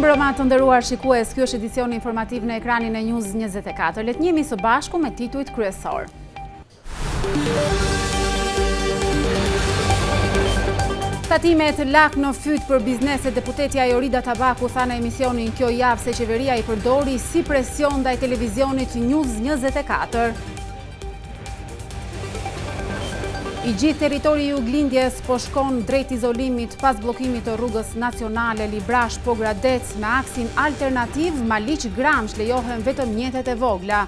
mbrëma të nderuar shikues, ky është edicioni informativ në ekranin e News 24. Le të njihemi së bashku me titujt kryesor. Tatimet lak në fyt për bizneset. Deputetja Jorida Tabaku tha në emisionin Kjo javë se qeveria i përdori si presion ndaj televizionit News 24. I gjithë territori i Juglindjes po shkon drejt izolimit pas bllokimit të rrugës nacionale Librash Pogradec me aksin alternativ Maliq-Gramsh lejohen vetëm mjetet e vogla.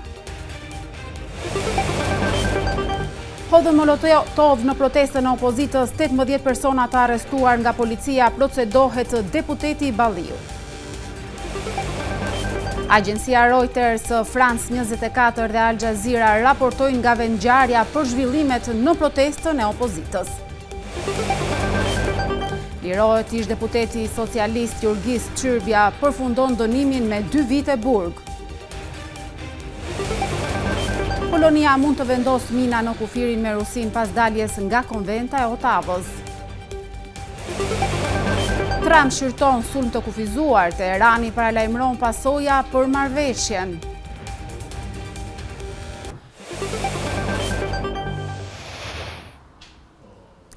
Hodhën molotov në protestën e opozitës, 18 persona të arrestuar nga policia, procedohet deputeti i Balliu. Agjencia Reuters, France 24 dhe Al Jazeera raportojnë nga vendngjarja për zhvillimet në protestën e opozitës. Lirohet ish deputeti socialist Jurgis Çyrbja përfundon dënimin me 2 vite burg. Polonia mund të vendos mina në kufirin me Rusin pas daljes nga konventa e Otavës. Trump shërton sulm të kufizuar, Teherani paralajmëron pasoja për marrëveshjen.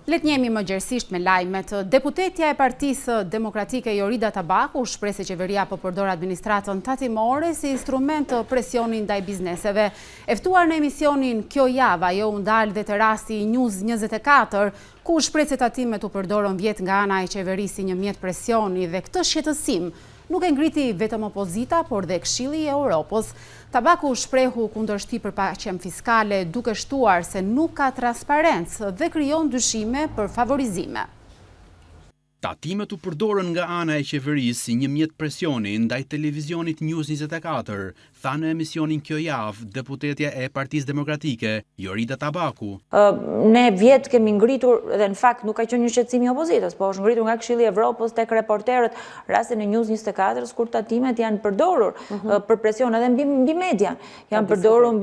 Le të njemi më gjerësisht me lajmet. Deputetja e Partisë Demokratike Jorida Tabaku shpreh se qeveria po përdor administratën tatimore si instrument të presionit ndaj bizneseve. E ftuar në emisionin Kjo javë, ajo u ndal dhe te rasti i News 24, ku shpreh se tatimet u përdorën vjet nga ana e qeverisë si një mjet presioni dhe këtë shqetësim nuk e ngriti vetëm opozita, por dhe Këshilli i Europës. Tabaku shprehu kundërshtim për paqen fiskale, duke shtuar se nuk ka transparencë dhe krijon dyshime për favorizime. Tatimet u përdorën nga ana e qeverisë si një mjet presioni ndaj televizionit News 24, tha në emisionin Kjo javë deputetja e Partisë Demokratike, Jorida Tabaku. Ne vjet kemi ngritur, dhe në fakt nuk ka qenë një shqetësim i opozitës, po është ngritur nga Këshilli i Evropës tek reporterët, rastin e News 24, kur tatimet janë përdorur për presion edhe mbi media, janë përdorur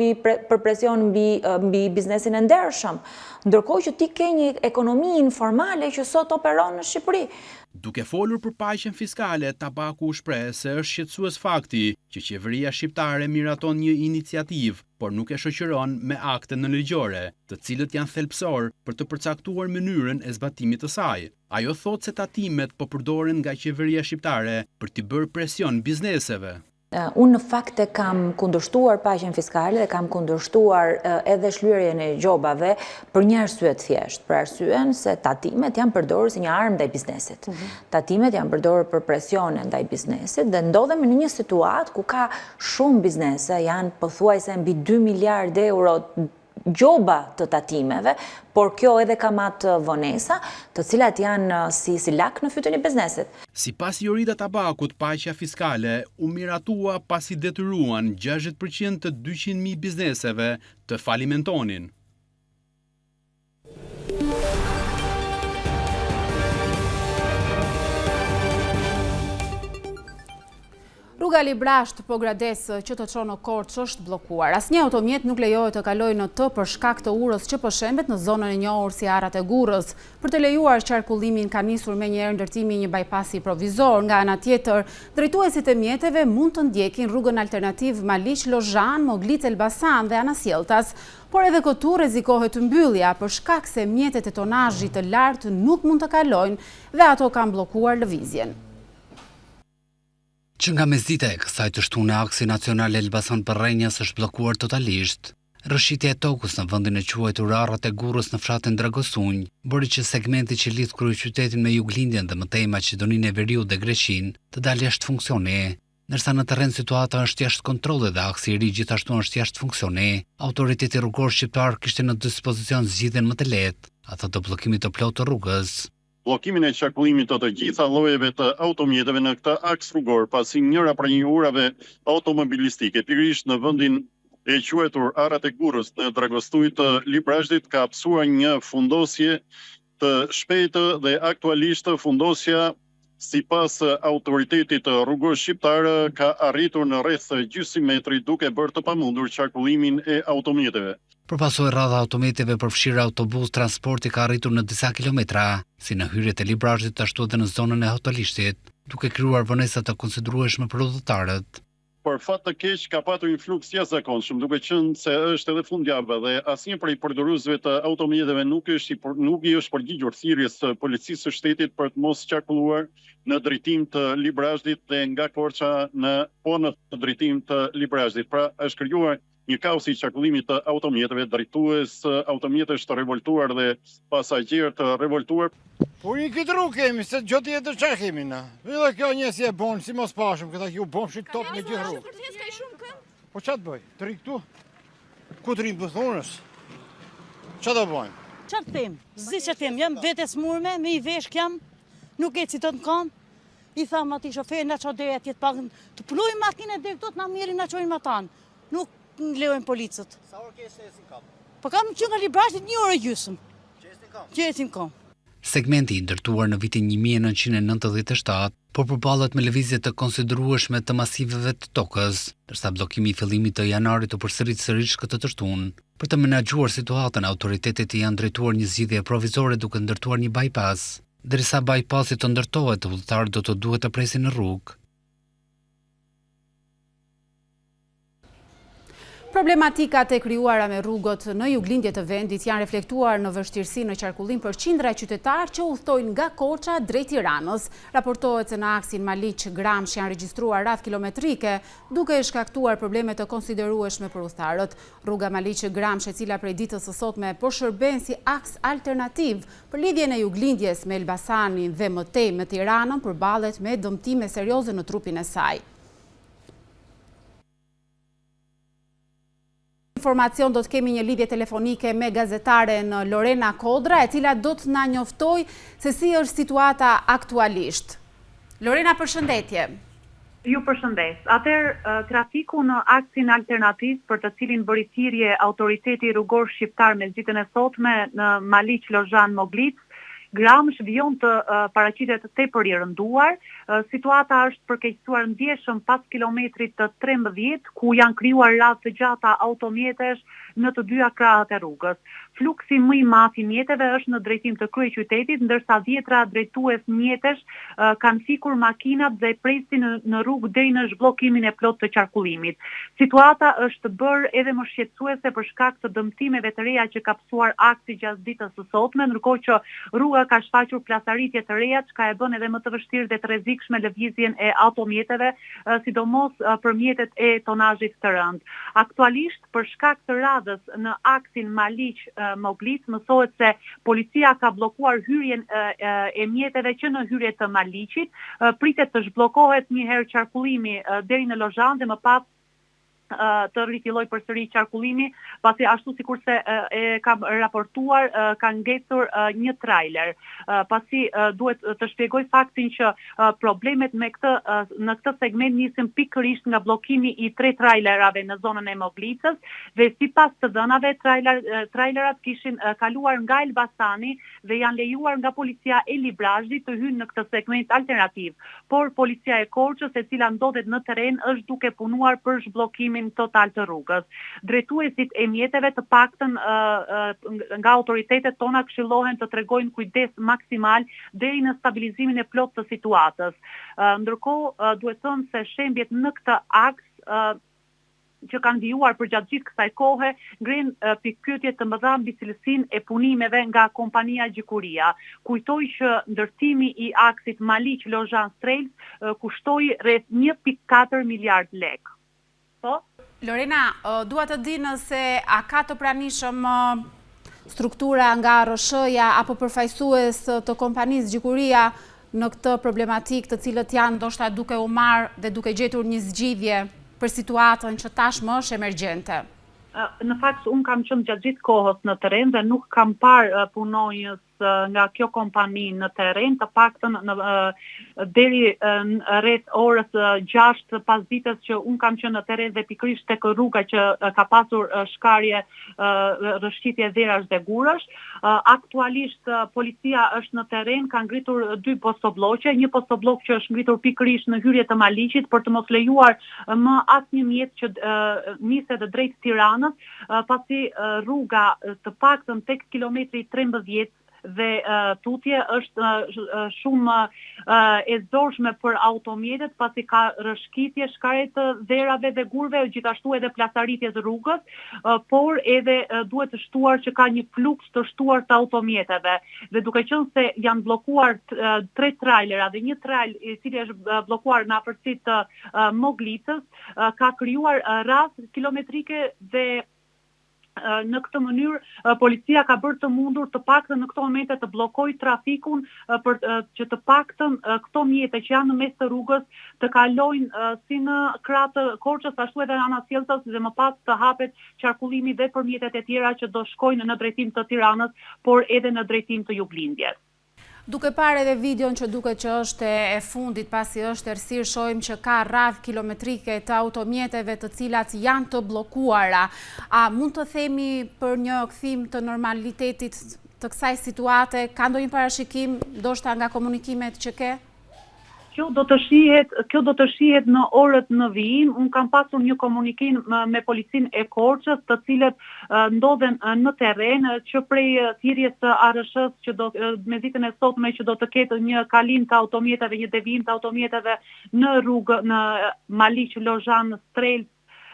për presion mbi biznesin e ndershëm, ndërkohë që ti ke një ekonomi informale që sot operon në Shqipëri. Duke folur për paqen fiskale, Tabaku shpreh se është shqetësues fakti që qeveria shqiptare miraton një iniciativë, por nuk e shoqëron me akte nënligjore, të cilët janë thelbësor për të përcaktuar mënyrën e zbatimit të saj. Ajo thotë se tatimet po përdoren nga qeveria shqiptare për t'i bërë presion bizneseve. Unë në fakt e kam kundërshtuar paqen fiskale dhe kam kundërshtuar edhe shlyerjen e gjobave për një arsye të thjeshtë, për arsyen se tatimet janë përdorur si një armë ndaj biznesit. Tatimet janë përdorur për presione ndaj biznesit dhe ndodhemi në një situatë ku ka shumë biznese, janë pothuajse mbi 2 miliardë euro gjoba të tatimeve, por kjo edhe ka matë vonesa, të cilat janë si lak në fytyn e biznesit. Sipas Jorida Tabakut, paqja fiskale u miratua pasi detyruan 60% të 200.000 bizneseve të falimentonin. Rruga Librash Pogradec që të çon në Korçë është bllokuar. Asnjë automjet nuk lejohet të kalojë në të për shkak të urës që po shembet në zonën e njohur si Arrat e Gurrës. Për të lejuar qarkullimin ka nisur menjëherë ndërtimi i një bypassi provizor. Nga ana tjetër, drejtuesit e mjeteve mund të ndjekin rrugën alternativ Maliq-Lozhan, Moglic-Elbasan dhe Anasjelltas, por edhe këtu rrezikohet mbyllja për shkak se mjetet e tonazhit të lartë nuk mund të kalojnë dhe ato kanë bllokuar lëvizjen. Që nga mesdita e kësaj të shtunë aksi nacional Elbasan Përrenjas është bllokuar totalisht. Rrëshqitja e tokës në vendin e quajtur Arrat e Gurrës në fshatin Dragosunj bëri që segmenti që lidh kryeqytetin me Juglindjen dhe mëtej Maqedoninë e Veriut dhe Greqinë të dalë jashtë funksioni. Ndërsa në terren situata është jashtë kontrollit dhe aksi i ri gjithashtu është jashtë funksioni, autoriteti rrugor shqiptar kishte në dispozicion zgjidhjen më të lehtë, atë të bllokimit të plotë të rrugës. Bllokimin e qarkullimit të gjitha llojeve të automjeteve në këtë aks rrugor, pasi njëra prej urave automobilistike, pikërisht në vendin e quajtur Arrat e Gurrës në Dragostuj të Librashtit, ka hapësuar një fundosje të shpejtë dhe aktualisht fundosja sipas autoritetit rrugor shqiptar ka arritur në rreth gjysmë metri duke bërë të pamundur qarkullimin e automjeteve. Përpasoj rradha autometeve përfshirë autobus, transporti ka arritur në disa kilometra, si në hyrjet e Librashtit ashtu edhe në zonën e Hotolishtit. duke krijuar vonesa të konsiderueshme për udhëtarët. Por fat të keq ka patur një fluks jashtëzakonshëm, duke qenë se është edhe fundjavë dhe asnjë prej përdoruesve të automjeteve nuk i është përgjigjur thirrjes së policisë së shtetit për të mos qarkulluar në drejtim të Librazhdit dhe nga Korça në drejtim të Librazhdit. Pra është krijuar një kaos i qarkullimit të automjeteve, drejtues automjetesh të revoltuar dhe pasagjerë të revoltuar. Po një këtë rrugë kemi, se gjotë jetër qa kemi na. Edhe kjo një si e bonë, si mos pashëm, këta kjo bonë shi top në gjithë rrugë. Po qa të bëj? Të ri këtu? Ku të rinë pëthonës? Qa të bëjmë? Qa të them? Zdi që them, jam vete smurme, me i vesh kjam, nuk e citot në kam. I thamë ati shofer, na qa dhe atjet pak, të punojmë makinë dhe këtu, na mirë na qojnë matanë. Nuk në lejojnë policët. Sa orë ke shesin kam? Po kam që nga Librazhdit 1 orë gjysmë. Qesin kam. Segmenti i ndërtuar në vitin 1997, por përballet me lëvizje të konsiderueshme të masiveve të tokës, ndërsa bllokimi i fillimit të janarit u përsërit sërish këtë të shtunë. Për të menaxhuar situatën, autoritetet janë drejtuar një zgjidhje provizore duke ndërtuar një bypass. Derisa bypassi të ndërtohet, udhëtarët do të duhet të presin në rrugë. Problematikat e krijuara me rrugët në juglindje të vendit janë reflektuar në vështirësi në qarkullim për qindra qytetarë që udhtojnë nga Korça drejt Tiranës. Raportohet se në aksin Maliq-Gramsh janë regjistruar radhë kilometrike, duke shkaktuar probleme të konsiderueshme për udhëtarët. Rruga Maliq-Gramsh, e cila prej ditës së sotme po shërben si aks alternativ për lidhjen e juglindjes me Elbasanin dhe më tej me Tiranën, përballet me dëmtime serioze në trupin e saj. Informacion do të kemi një lidhje telefonike me gazetaren Lorena Kodra, e cila do të na njoftoj se si është situata aktualisht. Lorena, përshëndetje. Ju përshëndes. Atëherë, trafiku në aksin alternativ për të cilin bëri thirrje autoriteti rrugor shqiptar me ditën e sotme në Maliq-Lozhan-Moglic, Gramsh vijon të paraqitet tepër i rënduar. Situata është përkeqësuar ndjeshëm pas kilometrit të 13, ku janë krijuar radhë të gjata automjetesh në të dyja krahët e rrugës. Fluksi më i madh i mjeteve është në drejtim të kryeqytetit, ndërsa 10 drejtues mjetesh kanë fikur makinat dhe presin në rrugë deri në zhbllokimin e plot të qarkullimit. Situata është bërë edhe më shqetësuese për shkak të dëmtimeve të reja që ka psuar aksi gjatë ditës së sotme, ndërkohë që rruga ka shfaqur plasaritje të reja, çka e bën edhe më të vështirë dhe të rrezikshme lëvizjen e automjeteve, sidomos për mjetet e tonazhit të rënd. Aktualisht, për shkak të radhës në aksin Maliq-Moglic, mësohet se policia ka bllokuar hyrjen e mjeteve që në hyrje të Maliqit, pritet të zhbllokohet një herë qarkullimi deri në Lozhan dhe më pas të rifilloj përsëri qarkullimi, pasi ashtu sikurse e kam raportuar, ka ngecur një trailer. Pasi duhet të shpjegoj faktin që problemet në këtë segment nisin pikërisht nga bllokimi i 3 trailerave në zonën e Moglicës, dhe sipas të dhënave trailerat kishin kaluar nga Elbasani dhe janë lejuar nga policia e Librazhdit të hynë në këtë segment alternativ. Por policia e Korçës, e cila ndodhet në terren, është duke punuar për zhbllokimin total të rrugës. Drejtuesit e mjeteve të paktën nga autoritetet tona këshillohen të tregojnë kujdes maksimal deri në stabilizimin e plot të situatës. Ndërkohë, duhet thënë se shembjet në këtë aks që kanë vijuar për gjatë gjithë kësaj kohe, ngren pikpyetje të mëdha mbi cilësinë e punimeve nga kompania Gjikuria. Kujtoj që ndërtimi i aksit Maliq-Lozhan-Strelc kushtoi rreth 1.4 miliard lekë. Po? Lorena, dua të di nëse a ka të pranishëm struktura nga RSH-ja apo përfaqësues të kompanisë Gjikuria në këtë problematik, të cilët janë ndoshta duke u marrë dhe duke gjetur një zgjidhje për situatën që tashmë është emergjente. Në fakt, unë kam qenë gjatë gjithë kohës në terren dhe nuk kam parë punonjës nga kjo kompani në terren, të paktën deri rreth orës 6 pas ditës që unë kam qenë në terren dhe pikërisht tek rruga që ka pasur shkarje, rrëshqitje dherash dhe gurash. Aktualisht policia është në terren, ka ngritur 2 postobloqe, një postobllok që është ngritur pikërisht në hyrje të Maliqit për të mos lejuar më asnjë mjet që niset drejt Tiranës, pasi rruga të paktën tek kilometri 13 dhe tutje është shumë e zorshme për automjetet, pasi ka rëshkitje shkaret të dherave dhe gurve, gjithashtu edhe plasaritje të rrugës, por edhe duhet të shtuar që ka një fluks të shtuar të automjeteve. Dhe duke qenë se janë bllokuar 3 trajlera dhe një trajl i cili është bllokuar në afërsitë të Moglicës, ka krijuar rast kilometrike dhe në këtë mënyrë policia ka bërë të mundur të paktën në këto momente të bllokojë trafikun për që të paktën këto mjete që janë në mes të rrugës të kalojnë si në krah të Korçës ashtu edhe në anën Sjellsës dhe më pas të hapet qarkullimi dhe për mjetet e tjera që do shkojnë në drejtim të Tiranës, por edhe në drejtim të Juglindjes. Duke parë edhe videon që duket që është e fundit pasi është errësirë, shohim që ka radhë kilometrike të automjeteve të cilat janë të bllokuara. A mund të themi për një kthim të normalitetit të kësaj situate? Ka ndonjë parashikim ndoshta nga komunikimet që ke? Kjo do të shihet në orët në vijim. Unë kam pasur një komunikim me policinë e Korçës, të cilët ndodhen në terren që prej thirrjes së ARSH-s që me ditën e sotme që do të ketë një kalim të automjeteve, një devijim të automjeteve në rrugë në Maliq, Lozhan, Strelë,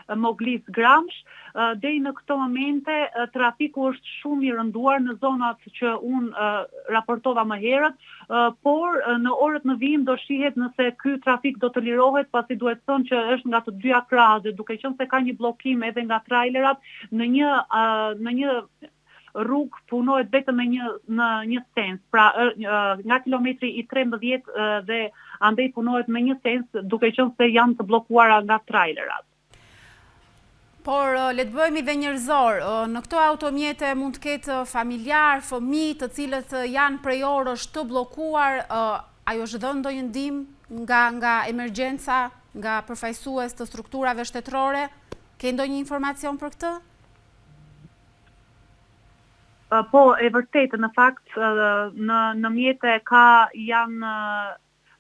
Moglicë, Gramsh, deri në këto momente trafiku është shumë i rënduar në zonat që unë raportova më herët, por në orët në vijim do shihet nëse ky trafik do të lirohet, pasi duhet thënë që është nga të dyja krahët, duke qenë se ka një bllokim edhe nga trailerat në një rrugë punohet vetëm në një sens, pra nga kilometri i 13 dhe andej punohet me një sens, duke qenë se janë të bllokuara nga trailerat. Por le të bëhemi dhe njerëzor, në këto automjete mund të ketë familjar, fëmijë të cilët janë prej orësh të bllokuar, ajo është dhënë ndonjë ndihmë nga emergjenca, nga përfaqësues të strukturave shtetërore? Ke ndonjë informacion për këtë? Po, e vërtetë, në fakt në mjete janë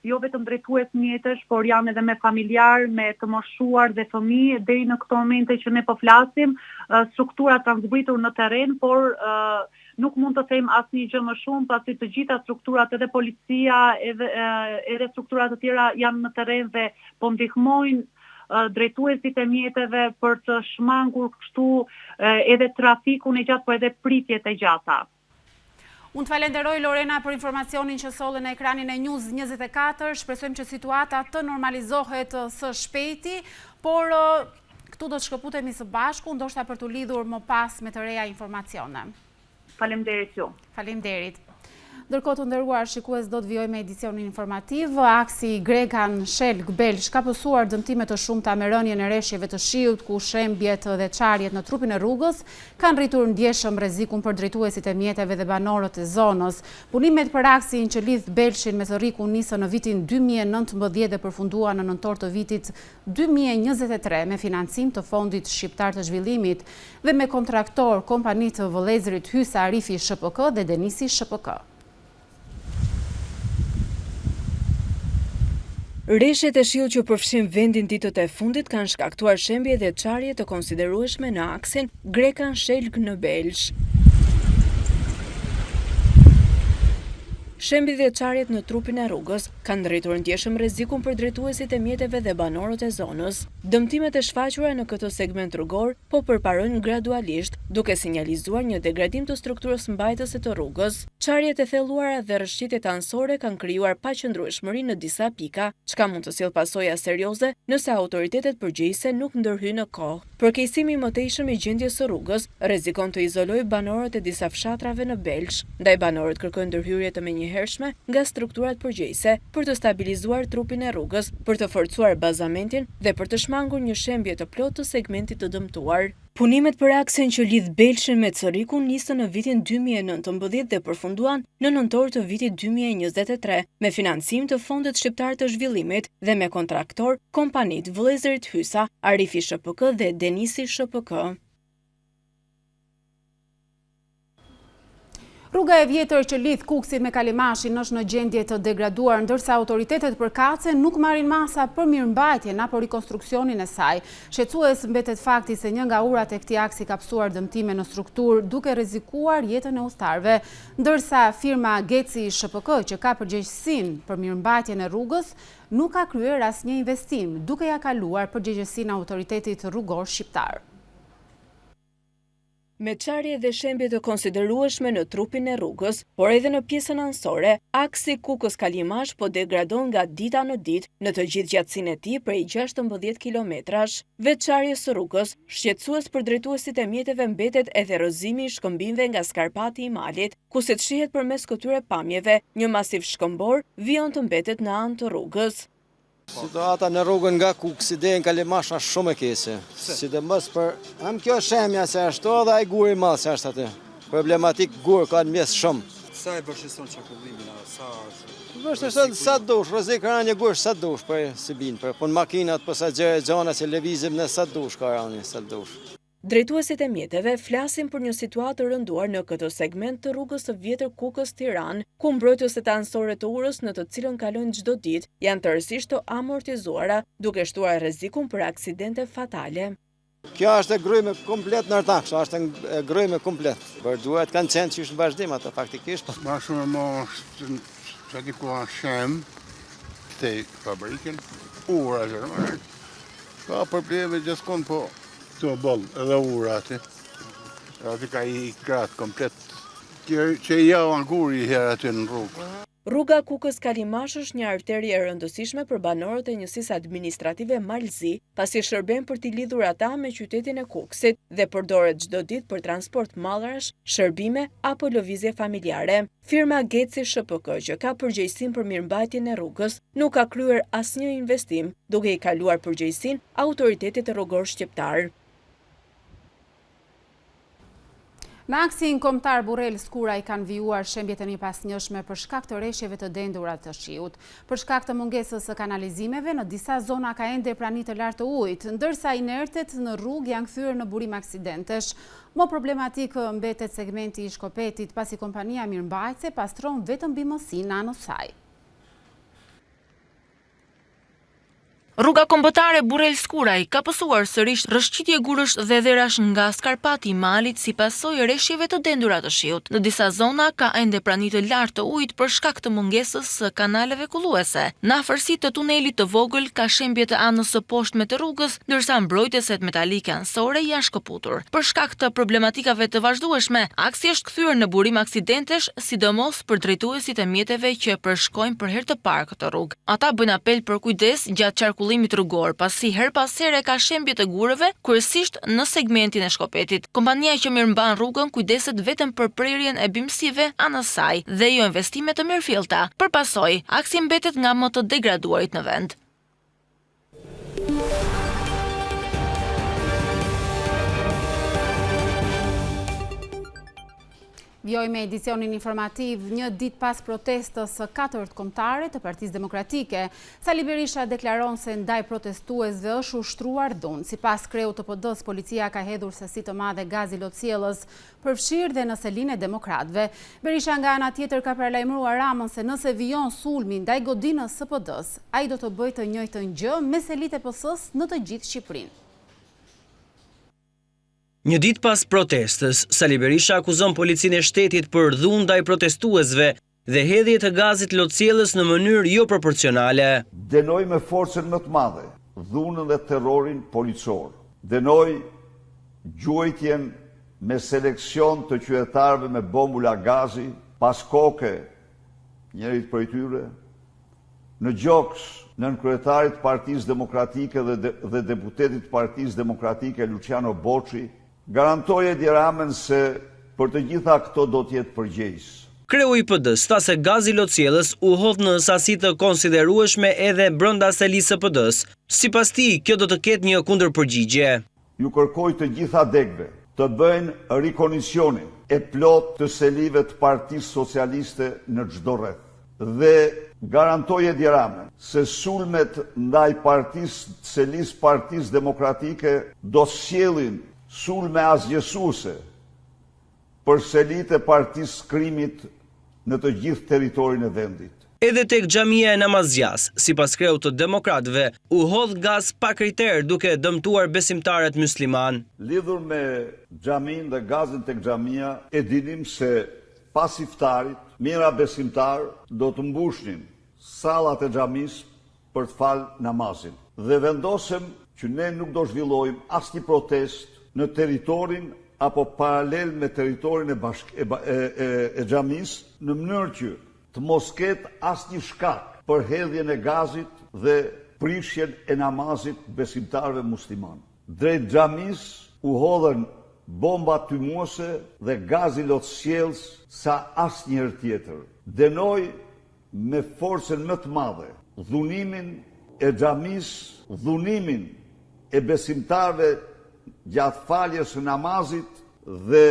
jo vetëm drejtues mjetesh, por janë edhe me familjar, me të moshuar dhe fëmijë, deri në këto momente që ne po flasim, strukturat kanë zbritur në terren, por nuk mund të them asnjë gjë më shumë, pasi të gjitha strukturat, edhe policia, edhe strukturat të tjera janë në terren dhe po ndihmojnë drejtuesit e mjeteve për të shmangur kështu edhe trafikun e gjatë, por edhe pritjet e gjata. Unë të falenderoj Lorena për informacionin që solle në ekranin e News 24, shpresojmë që situata të normalizohet së shpejti, por këtu do të shkëputemi së bashku, ndoshta për të lidhur më pas me të reja informacione. Faleminderit ju. Faleminderit. Ndërkohë të nderuar shikues, do të vijoj me edicionin informativ. Aksi Grekan Shelg-Belsh ka pësuar dëmtime të shumta me rënien e rreshjeve të shiut, ku shembjet dhe çarjet në trupin e rrugës kanë rritur ndjeshëm rrezikun për drejtuesit e mjeteve dhe banorët e zonës. Punimet për aksin që lidh Belshin me Zërrikun nisën në vitin 2019 dhe përfunduan në nëntor të vitit 2023 me financim të Fondit Shqiptar të Zhvillimit dhe me kontraktor kompanitë të vëllezërit Hysa Arifi SHPK dhe Denisi SHPK. Rreshjet e shiut që përfshin vendin ditët e fundit kanë shkaktuar shembje dhe çarje të konsiderueshme në aksin Grekan Shelg në Belsh. Shembjet dhe çarjet në trupin e rrugës kanë rritur ndjeshëm rrezikun për drejtuesit e mjeteve dhe banorët e zonës. Dëmtimet e shfaqura në këtë segment rrugor po përparojnë gradualisht, duke sinjalizuar një degradim të strukturës mbajtëse të rrugës. Çarjet e thelluara dhe rrëshqitjet anësore kanë krijuar paqëndrueshmëri në disa pika, çka mund të sjellë pasoja serioze nëse autoritetet përgjegjëse nuk ndërhyjnë në kohë. Përkeqësimi i mëtejshëm i gjendjes së rrugës rrezikon të izolojë banorët e disa fshatrave në Belsh, ndaj banorët kërkojnë ndërhyrje të menjëhershme nga strukturat përgjegjëse për të stabilizuar trupin e rrugës, për të forcuar bazamentin dhe për të shmangur një shembje të plotë të segmentit të dëmtuar. Punimet për aksin që lidh Belshin me Zërrikun nisën në vitin 2019 dhe përfunduan në nëntor të vitit 2023 me financim të Fondit Shqiptar të Zhvillimit dhe me kontraktor kompanitë vëllezërit Hysa, Arifi SHPK dhe Denisi SHPK. Rruga e vjetër që lidh Kukësit me Kalimashin është në gjendje të degraduar, ndërsa autoritetet përkatëse nuk marrin masa për mirëmbajtjen apo rikonstruksionin e saj. Shqetësues mbetet fakti se një nga urat e këtij aksi ka psuar dëmtime në strukturë, duke rrezikuar jetën e udhëtarëve, ndërsa firma Geci SHPK, që ka përgjegjësinë për mirëmbajtjen e rrugës, nuk ka kryer asnjë investim, duke ja kaluar përgjegjësinë autoritetit rrugor shqiptar. Me çarje dhe shembje të konsiderueshme në trupin e rrugës, por edhe në pjesën anësore, aksi Kukës-Kalimash po degradon nga dita në ditë në të gjithë gjatësinë e tij prej 16 kilometrash. Veç çarjes së rrugës, shqetësues për drejtuesit e mjeteve mbetet edhe rrëzimi i shkëmbimeve nga Skarpati i Malit, ku se shihet përmes këtyre pamjeve, një masiv shkëmbor vijon të mbetet në anë të rrugës. Situata në rrugën nga Kukësi deri në Kalimash është shumë e keqe. Sidomos për kjo shemja se ashtu dhe ai guri i madh se është aty. Problematik gur ka në mes shumë. Sa e vështirëson çarkullimin, sa vështirëson sa dush, rrezik rani gur sa dush për si bin, për pun makinat, pasagerë, xhana që lëvizim në sa dush ka rani, sa dush. Drejtuesit e mjeteve flasin për një situatë të rënduar në këtë segment të rrugës së vjetër Kukës-Tiranë, ku mbrojtësit anësore të urës në të cilën kalojnë çdo ditë janë tërësisht të amortizuara, duke shtuar rrezikun për aksidente fatale. Kjo është e gryme komplet në Artaksh, është e gryme komplet. Por duhet kanë qenë që është në vazhdim ato faktikisht. Ma shumë më që di ku shem të fabrikën, ura zërë. Ka probleme gjithkon po të bëllë edhe ura aty. Aty ka i kratë komplet. Që i jau anguri herë aty në rrugë. Rruga Kukës-Kalimash është një arteri e rëndësishme për banorët e njësisë administrative Malzi, pasi shërben për t'i lidhur ata me qytetin e Kukësit dhe përdoret çdo ditë për transport mallrash, shërbime apo lëvizje familjare. Firma Geci SHPK, që ka përgjegjësinë për mirëmbajtjen e rrugës, nuk ka kryer asnjë investim, duke i kaluar përgjegjësinë autoritetit rrugor shqiptar. Në aksin kombëtar Burrel Skura i kanë vijuar shembjet e mirëpasnjëshme për shkak të rreshjeve të dendura të shiut. Për shkak të mungesës së kanalizimeve, në disa zona ka ende prani të lartë të ujit, ndërsa inertet në rrugë janë kthyer në burim aksidentesh. Më problematik mbetet segmenti i Shkopetit, pasi kompania mirëmbajtëse pastron vetëm bimësinë në anën e saj. Rruga kombëtare Burrel Skuraj ka pësuar sërish rrëshqitje gurësh dhe dherash nga Skarpati i Malit si pasojë e rreshjeve të dendura të shiut. Në disa zona ka ende prani të lartë të ujit për shkak të mungesës së kanaleve kulluese. Në afërsi të tunelit të vogël ka shembje të anës së poshtme të rrugës, ndërsa mbrojtëset metalike anësore janë shkëputur. Për shkak të problematikave të vazhdueshme, aksi është kthyer në burim aksidentesh, sidomos për drejtuesit e mjeteve që përshkojnë për herë të parë këtë rrugë. Ata bëjnë apel për kujdes gjatë qarkullimit rrugor, pasi her pas here ka shembje të gurëve, kryesisht në segmentin e Shkopetit. Kompania që mirëmban rrugën kujdeset vetëm për prerjen e bimësive anës saj dhe jo investime të mirëfillta. Për pasojë, aksi mbetet nga më të degraduarit në vend. Vjojmë edicionin informativ një ditë pas protestës së 4 kombëtare të Partisë Demokratike. Sali Berisha deklaron se ndaj protestuesve është ushtruar dhunë. Sipas kreut të PD-s, policia ka hedhur sasi të madhe gazi lotësjellës, përfshirë dhe në selinë e demokratëve. Berisha nga ana tjetër ka paralajmëruar Ramën se nëse vijon sulmi ndaj godinës së PD-s, ai do të bëjë të njëjtën gjë me selitë e PS-s në të gjithë Shqipërinë. Një ditë pas protestës, Sali Berisha akuzon policinë e shtetit për dhunë ndaj protestuesve dhe hedhje të gazit lotësjellës në mënyrë jo proporcionale. Dënoj me forcën më të madhe dhunën dhe terrorin policor. Dënoj gjuajtjen me seleksion të qytetarëve me bombula gazi, pas koke njërit prej tyre, në gjoks nën kryetarit Partisë Demokratike dhe deputetit Partisë Demokratike Luciano Boçi, garantoj Edi Ramën se për të gjitha këto do t'jetë përgjegjës. Kreu i PD-s tha se gazi lotësjellës u hodh në sasi të konsiderueshme edhe brenda selisë së PD-s. Sipas tij, kjo do të ketë një kundërpërgjigje. Ju kërkoj të gjitha degëve të bëjnë rikonisjonin e plot të selive të Partisë Socialiste në çdo rreth. Dhe garantoj Edi Ramën se sulmet ndaj selisë Partisë Demokratike do sjellin sulme asgjësuese për selit e partisë krimit në të gjithë territorin e vendit. Edhe tek xhamia e Namazgjas, sipas kreut të demokratëve, u hodh gaz pa kriter duke dëmtuar besimtarët musliman. Lidhur me xhamin dhe gazin tek xhamia, e dinim se pas iftarit, mira besimtar do të mbushnin sallat e xhamis për të falë namazin. Dhe vendosëm që ne nuk do zhvillojmë asnjë protest në territorin apo paralel me territorin e xhamis, në mënyrë që të mos ketë asnjë shkak për hedhjen e gazit dhe prishjen e namazit besimtarëve musliman. Drejt xhamis u hodhën bomba tymuese dhe gazi lotësjellës sa asnjëherë tjetër. Dënoi me forcën më të madhe dhunimin e xhamis, dhunimin e besimtarëve gjatë faljes së namazit dhe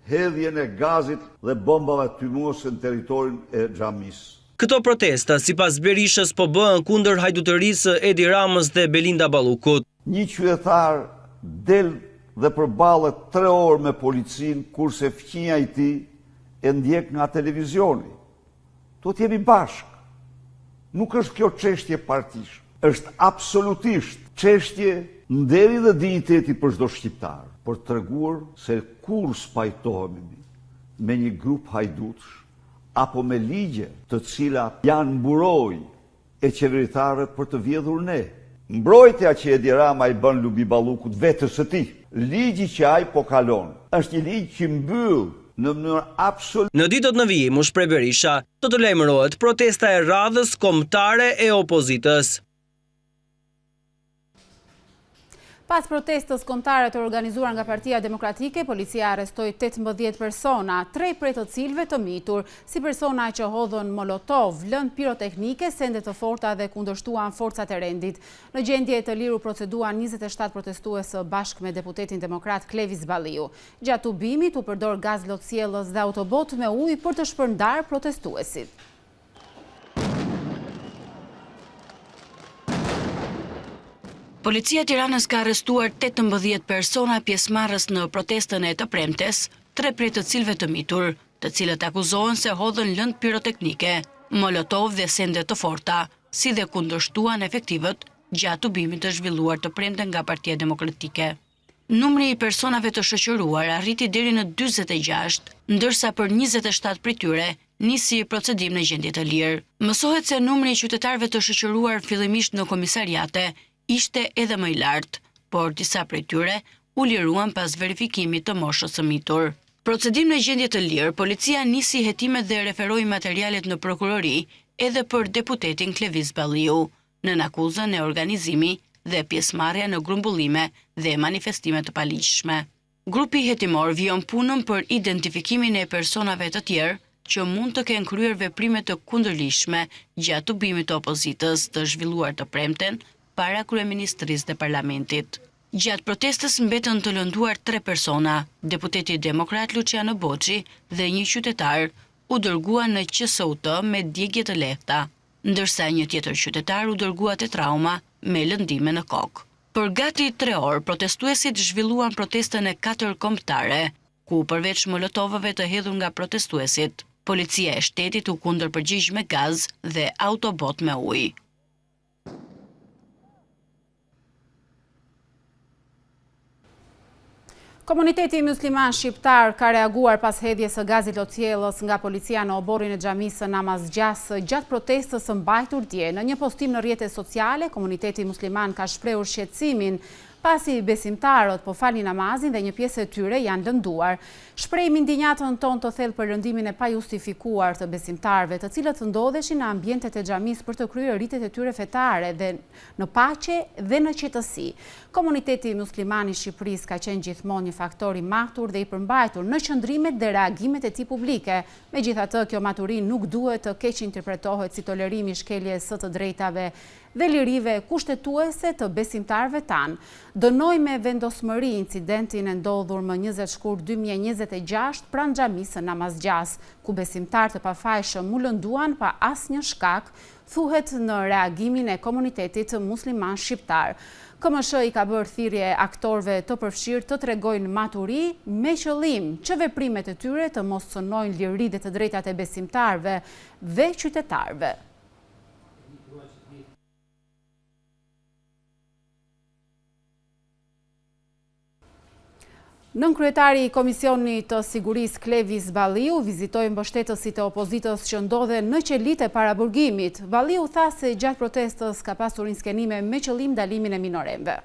hedhjen e gazit dhe bombave tymuese në territorin e xhamis. Këto protesta, sipas Berishës, po bëhen kundër hajdutërisë së Edi Ramës dhe Belinda Ballukut. Një qytetar del dhe përballet 3 orë me policin, kurse fqinja i tij e ndjek nga televizioni. Do të jemi bashkë. Nuk është kjo çështje partish, është absolutisht çështje nderi dhe dinjiteti për çdo shqiptar, për të treguar se kur spajtohemi me një grup hajdutësh apo me ligje të cilat janë mburoj e qeveritarët për të vjedhur ne. Mbrojtja që Edi Rama i bën Lubi Ballukut vetës së tij, ligji që ai po kalon, është një ligj që mbyll në mënyrë absolute. Në ditët në vijim, u shpreh Berisha, do të lajmërohet protesta e radhës kombëtare e opozitës. Pas protestës kombëtare të organizuar nga Partia Demokratike, policia arrestoi 18 persona, 3 prej të cilëve të mitur, si persona që hodhën molotov, lëndë piroteknike, sende të forta dhe kundërshtuan forcat e rendit. Në gjendje të liru proceduan 27 protestuesë bashkë me deputetin demokrat Klevis Balliu. Gjatë ubimit u përdor gaz lotësjellës dhe autobot me ujë për të shpërndar protestuesit. Policia e Tiranës ka arrestuar 18 persona pjesëmarrës në protestën e të premtes, 3 prej të cilëve të mitur, të cilët akuzohen se hodhën lëndë piroteknike, molotov dhe sende të forta, si dhe kundërshtuan efektivët gjatë ubimit të zhvilluar të premte nga Partia Demokratike. Numri i personave të shoqëruar arriti deri në 46, ndërsa për 27 prej tyre nisi procedim në gjendje të lirë. Mësohet se numri i qytetarëve të shoqëruar fillimisht në komisariate ishte edhe më i lartë, por disa prej tyre u liruan pas verifikimit të moshës së mitur. Procedim në gjendje të lirë, policia nisi hetimet dhe referoi materialet në prokurori edhe për deputetin Klevis Balliu, në akuzën e organizimi dhe pjesëmarrja në grumbullime dhe manifestime të paligjshme. Grupi hetimor vijon punën për identifikimin e personave të tjerë që mund të kenë kryer veprime të kundërligjshme gjatë ubimit të opozitës të zhvilluar të premten para kryeministrisë dhe parlamentit. Gjatë protestës mbetën të lënduar 3 persona, deputeti demokrat Luciano Boçi dhe një qytetar u dërguan në QSUT me djegje të lehta, ndërsa një tjetër qytetar u dërgua te trauma me lëndime në kokë. Për gati 3 orë, protestuesit zhvilluan protestën e 4 kombëtare, ku përveç molotovëve të hedhur nga protestuesit, policia e shtetit u kundërpërgjigj me gaz dhe autobot me ujë. Komuniteti musliman shqiptar ka reaguar pas hedhjes së gazit lotësjellës nga policia në oborrin e xhamisë së Namazgjas gjatë protestës së mbajtur dje. Në një postim në rrjetet sociale, komuniteti musliman ka shprehur shqetësimin pasi besimtarët po falin namazin dhe një pjesë e tyre janë lënduar. Shprehim ndinjatën tonë të thellë për lëndimin e pajustifikuar të besimtarëve, të cilët ndodheshin në ambientet e xhamisë për të kryer ritet e tyre fetare dhe në paqe dhe në qetësi. Komuniteti musliman i Shqipërisë ka qenë gjithmonë një faktor i matur dhe i përmbajtur në qëndrimet dhe reagimet e tij publike. Megjithatë, kjo maturi nuk duhet të keq interpretohet si tolerimi i shkeljes së të drejtave dhe lirive kushtetuese të besimtarëve tanë. Dënoi me vendosmëri incidentin e ndodhur më 20 shkurt 2026 pranë xhamisë së Namazgjas, ku besimtarë të pafajshëm u lënduan pa asnjë shkak, thuhet në reagimin e komunitetit musliman shqiptar. KMSH i ka bërë thirrje aktorëve të përfshirë të tregojnë maturi me qëllim që veprimet e tyre të mos cënojnë liri dhe të drejtat e besimtarëve dhe qytetarëve. Nënkryetari i Komisionit të Sigurisë Klevis Balliu vizitoi mbështetësit e opozitës që ndodhen në qelit e paraburgimit. Balliu tha se gjatë protestës ka pasur inskenime me qëllim ndalimin e minoremve.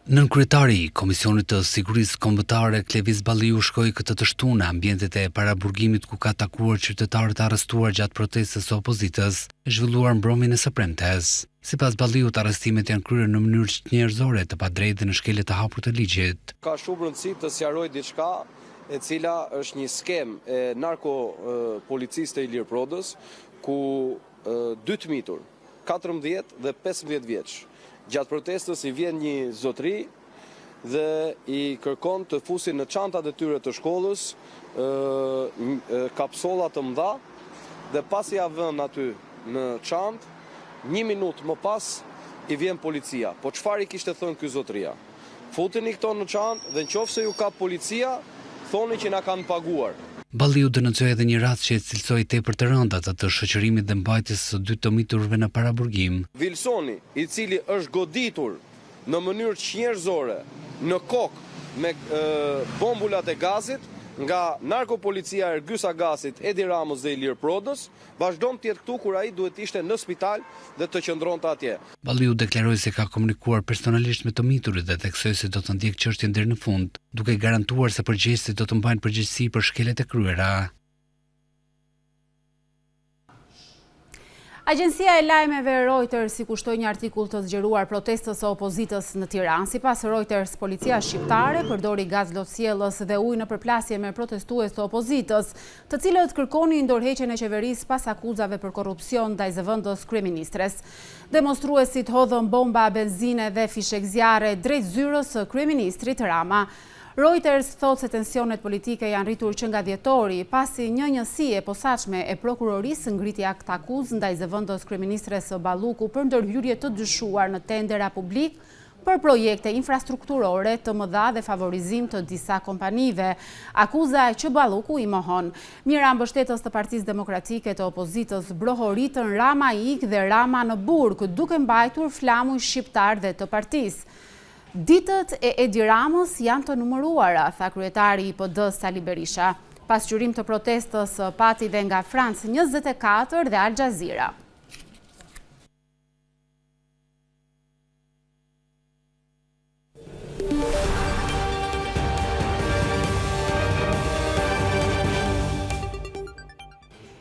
Nënkryetari i Komisionit të Sigurisë Kombëtare Klevis Balliu shkoi këtë të shtunë në ambientet e paraburgimit ku ka takuar qytetarët arrestuar gjatë protestës së opozitës, zhvilluar mbrëmjen e së premtes. Sipas Balliut, arrestimet janë kryer në mënyrë njerëzore të padrejtë dhe në shkelje të hapur të ligjit. Ka shumë rëndësi të sqaroj diçka e cila është një skem e narkopolicisë të Ilir Prodës, ku dy të mitur, 14 dhe 15 vjeç, gjatë protestës i vjen një zotëri dhe i kërkon të fusin në çantat e tyre të shkollës kapsolla të mëdha dhe pasi ja vën aty në çantë, 1 minutë më pas i vjen policia. Po çfarë i kishte thënë ky zotëria? Futeni këto në çantë dhe nëse ju kap policia, thoni që na kanë paguar. Balliu denoncoi edhe një rast që e cilësoi tepër të rëndat atë shoqërimit dhe mbajtjes së dy të miturve në paraburgim. Vilsoni, i cili është goditur në mënyrë njerëzore në kokë me bombulat e gazit nga narkopolicia Ergysa Gasit, Edi Ramos dhe Ilir Prodës, vazhdon të jetë këtu kur ai duhet ishte në spital dhe të qëndronte atje. Balliu deklaroi se ka komunikuar personalisht me të miturit dhe theksoi se do të ndjek çështjen deri në fund, duke garantuar se përgjegjësit do të mbajnë përgjegjësi për shkeljet e kryera. Agjencia e lajmeve Reuters i kushtoi një artikull të zgjeruar protestës së opozitës në Tiranë. Sipas Reuters, policia shqiptare përdori gaz lotësjellës dhe ujë në përplasje me protestues të opozitës, të cilët kërkonin ndorheqjen e qeverisë pas akuzave për korrupsion ndaj zëvendës kryeministres. Demonstruesit hodhën bomba, benzine dhe fishek zjarre drejt zyrës së kryeministrit Rama. Reuters thot se tensionet politike janë rritur që nga dhjetori, pasi një njësi e posaçme e prokurorisë ngriti akt akuzë ndaj zëvendës kryeministres së Balluku për ndërhyrje të dyshuar në tendera publik për projekte infrastrukturore të mëdha dhe favorizim të disa kompanive, akuza që Balluku i mohon. Mira mbështetës të Partisë Demokratike të opozitës brohoritën Rama ik dhe Rama në burg, duke mbajtur flamuj shqiptar dhe të partisë. Ditët e Edi Ramës janë të numëruara, tha kryetari i PD-s Sali Berisha. Pasqyrim të protestës pati dhe nga France 24 dhe Al Jazeera.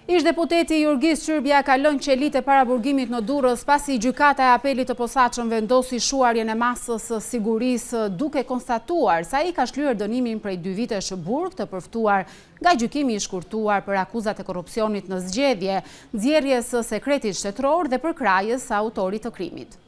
Ish-deputeti Jurgis Qyrbja ka lënë qelit e paraburgimit në Durrës pasi gjykata e apelit të posaçëm vendosi shuarjen e masës së sigurisë duke konstatuar se ai ka shlyer dënimin prej 2 vitesh burg të përftuar nga gjykimi i shkurtuar për akuzat e korrupsionit në zgjedhje, nxjerrjes së sekretit shtetëror dhe përkrajjes së autorit të krimit.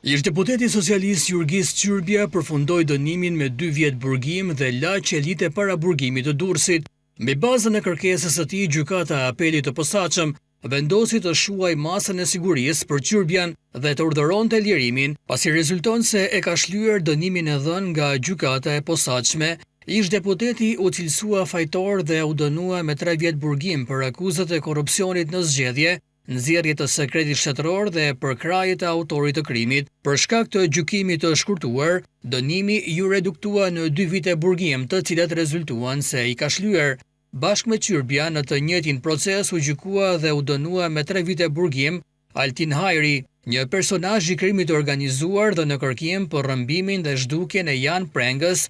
Ish-deputeti socialist Jurgis Qyrbja përfundoi dënimin me 2 vjet burgim dhe la qelit e paraburgimit të Durrësit. Me bazën e kërkesës së tij, gjykata e apelit të posaçëm vendosi të shuaj masën e sigurisë për Qyrbjan dhe të urdhëronte lirimin, pasi rezulton se e ka shlyer dënimin e dhënë nga gjykata e posaçme. Ish-deputeti u cilësua fajtor dhe u dënua me 3 vjet burgim për akuzat e korrupsionit në zgjedhje, nxjerrje të sekretit shtetëror dhe përkrahje të autorit të krimit. Për shkak të gjykimit të shkurtuar, dënimi ju reduktua në 2 vite burgim, të cilat rezultuan se i ka shlyer. Bashkë me Qyrbja, në të njëjtin proces u gjykua dhe u dënua me 3 vite burgim Altin Hajri, një personazh i krimit të organizuar dhe në kërkim për rrëmbimin dhe zhdukjen e Jan Prengës,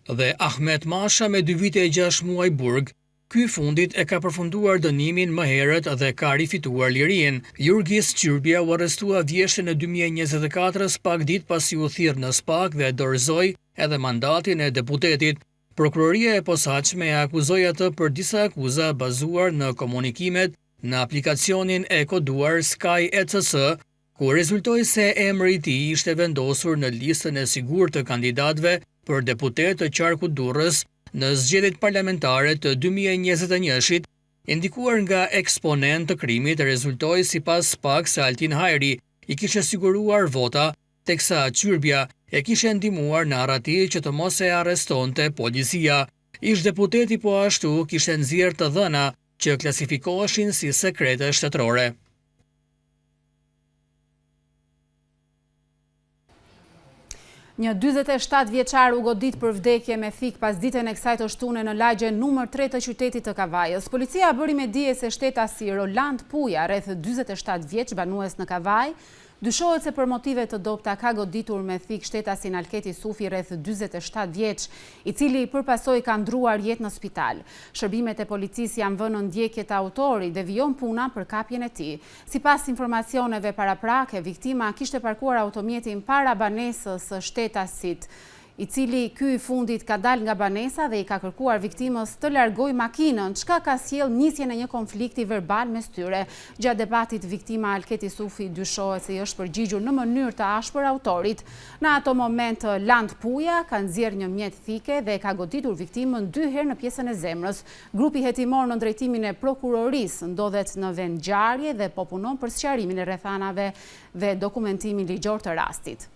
dhe Ahmet Masha me 2 vite e 6 muaj burg. Ky fundit e ka përfunduar dënimin më herët dhe ka rifituar lirinë. Jurgis Qyrbja u arrestua vjeshtën e 2024 pak ditë pasi u thirr në SPAK dhe dorëzoi edhe mandatin e deputetit. Prokuroria e posaçme e akuzoi atë për disa akuza bazuar në komunikimet në aplikacionin e koduar Sky ECS, ku rezultoi se emri i tij ishte vendosur në listën e sigurt të kandidatëve për deputet të qarkut Durrës në zgjedhjet parlamentare të 2021-shit, Indikuar nga eksponent të krimit rezultoi sipas PAK se Altin Hajri i kishte siguruar vota, teksa Qyrbja e kishte ndihmuar në arrati që të mos e arrestonte policia. Ish-deputeti po ashtu kishte nxjerrë të dhëna që klasifikoheshin si sekrete shtetërore. Një 47 vjeçar u godit për vdekje me thik pas ditën e kësaj të shtune në lagjen numër 3 të qytetit të Kavajës. Policia bëri me dije se shtetasi Roland Puja, rreth 47 vjeç, banues në Kavaj, dyshohet se për motive të dobta ka goditur me thik shtetasin Alketi Sufi, rreth 47 vjeç, i cili përpasoi ka ndruar jetë në spital. Shërbimet e policisë janë vënë në ndjekje të autorit dhe vijon puna për kapjen e tij. Sipas informacioneve paraprake, viktima kishte parkuar automjetin para banesës së shtetasit, i cili ky i fundit ka dal nga banesa dhe i ka kërkuar viktimës të largojë makinën, çka ka sjell nisjen e një konflikti verbal mes tyre. Gjatë debatit, viktima Alketi Sufi dyshohet se i është përgjigjur në mënyrë të ashpër autorit. Në ato moment, Land Puja ka nxjerrë një mjet thike dhe ka goditur viktimën 2 herë në pjesën e zemrës. Grupi hetimor në drejtimin e prokurorisë ndodhet në vend ngjarje dhe po punon për sqarimin e rrethanave dhe dokumentimin ligjor të rastit.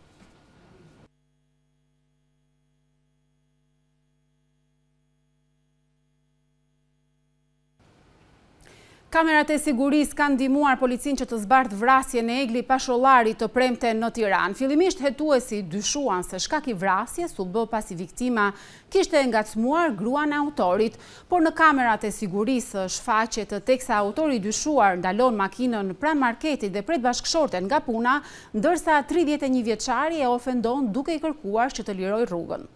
Kamerat e sigurisë kanë ndihmuar policinë që të zbardhë vrasjen e Egli Pashollarit të premte në Tiranë. Fillimisht hetuesi dyshuan se shkak i vrasjes u bë pasi viktima kishte ngacmuar gruan e autorit, por në kamerat e sigurisë shfaqet teksa autori dyshuar ndalon makinën pranë marketit dhe pret bashkëshorten nga puna, ndërsa 31 vjeçari e ofendon duke i kërkuar që të lirojë rrugën.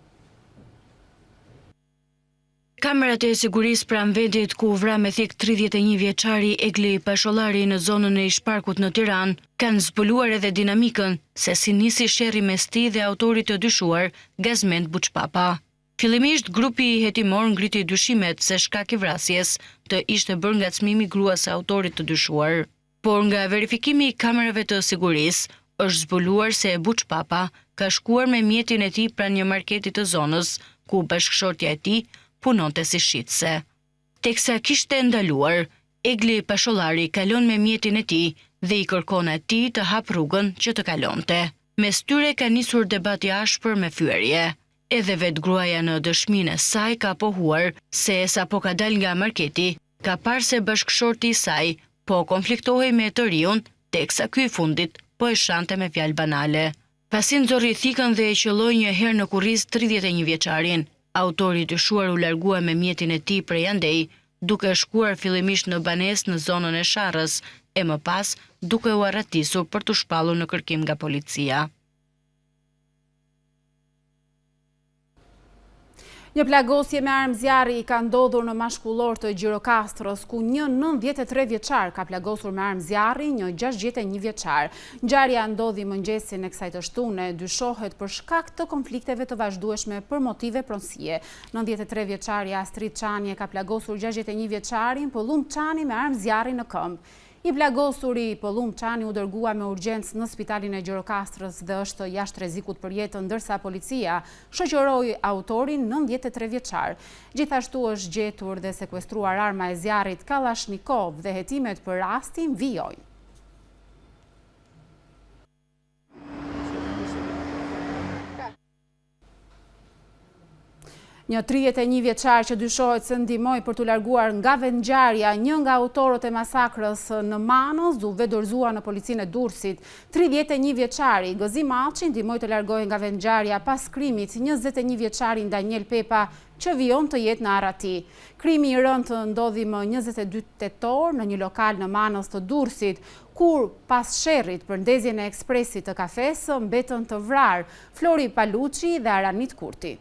Kamerat e sigurisë pranë vendit ku vra me thik 31 vjeçari Egli Pashollari në zonën e Ishparkut në Tiranë kanë zbuluar edhe dinamikën se si nisi sherrri mes tij dhe autorit të dyshuar, Gazment Buçpapa. Fillimisht grupi i hetimor ngriti dyshimet se shkak i vrasjes të ishte bërë ngacmimi gruas së autorit të dyshuar, por nga verifikimi i kamerave të sigurisë është zbuluar se Buçpapa ka shkuar me mjetin e tij pranë një marketi të zonës ku bashkëshortja e tij punonte si shitse. Teksa kishte ndaluar, Egli Pashollari kalon me mjetin e tij dhe i kërkon atij të hap rrugën që të kalonte. Mes tyre ka nisur debat i ashpër me fyerje. Edhe vetë gruaja në dëshminë e saj ka pohuar se sapo ka dal nga marketi, ka parë se bashkëshorti i saj po konfliktohej me të riun, teksa ky i fundit po e shante me fjalë banale. Pasi nxorri thikën dhe e qelloi një herë në kurriz 31 vjeçarin, autori dyshuar u largua me mjetin e tij prej andej, duke shkuar fillimisht në banesë në zonën e Sharrës e më pas duke u arratisur për të shpallur në kërkim nga policia. Një plagosje me armë zjarri ka ndodhur në Mashkullor të Gjirokastrës, ku një 93 vjeçar ka plagosur me armë zjarri një 61 vjeçar. Ngjarja ndodhi mëngjesin e kësaj të shtune, dyshohet për shkak të konflikteve të vazhdueshme për motive pronësie. 93 vjeçari Astrid Çani ka plagosur 61 vjeçarin Pollum Çani me armë zjarri në këmbë. I plagosuri Pollum Çani u dërgua me urgjencë në spitalin e Gjirokastrës dhe është jashtë rrezikut për jetën, ndërsa policia shoqëroi autorin 93 vjeçar. Gjithashtu është gjetur dhe sekuestruar arma e zjarrit Kalashnikov dhe hetimet për rastin vijojnë. Një 31 vjeçar që dyshohet se ndihmoi për t'u larguar nga vendngjarja një nga autorët e masakrës në Manos, u vedorzua në policinë e Durrësit. 31 vjeçari Gëzim Allçi ndihmoi të largohej nga vendngjarja pas krimit 21 vjeçarin Daniel Pepa, që vijon të jetë në Arati. Krimi i rëndë ndodhi më 22 tetor në një lokal në Manos të Durrësit, kur pas sherrit për ndezjen e ekspresit të kafes mbetën të vrarë Flori Paluçi dhe Aranit Kurti.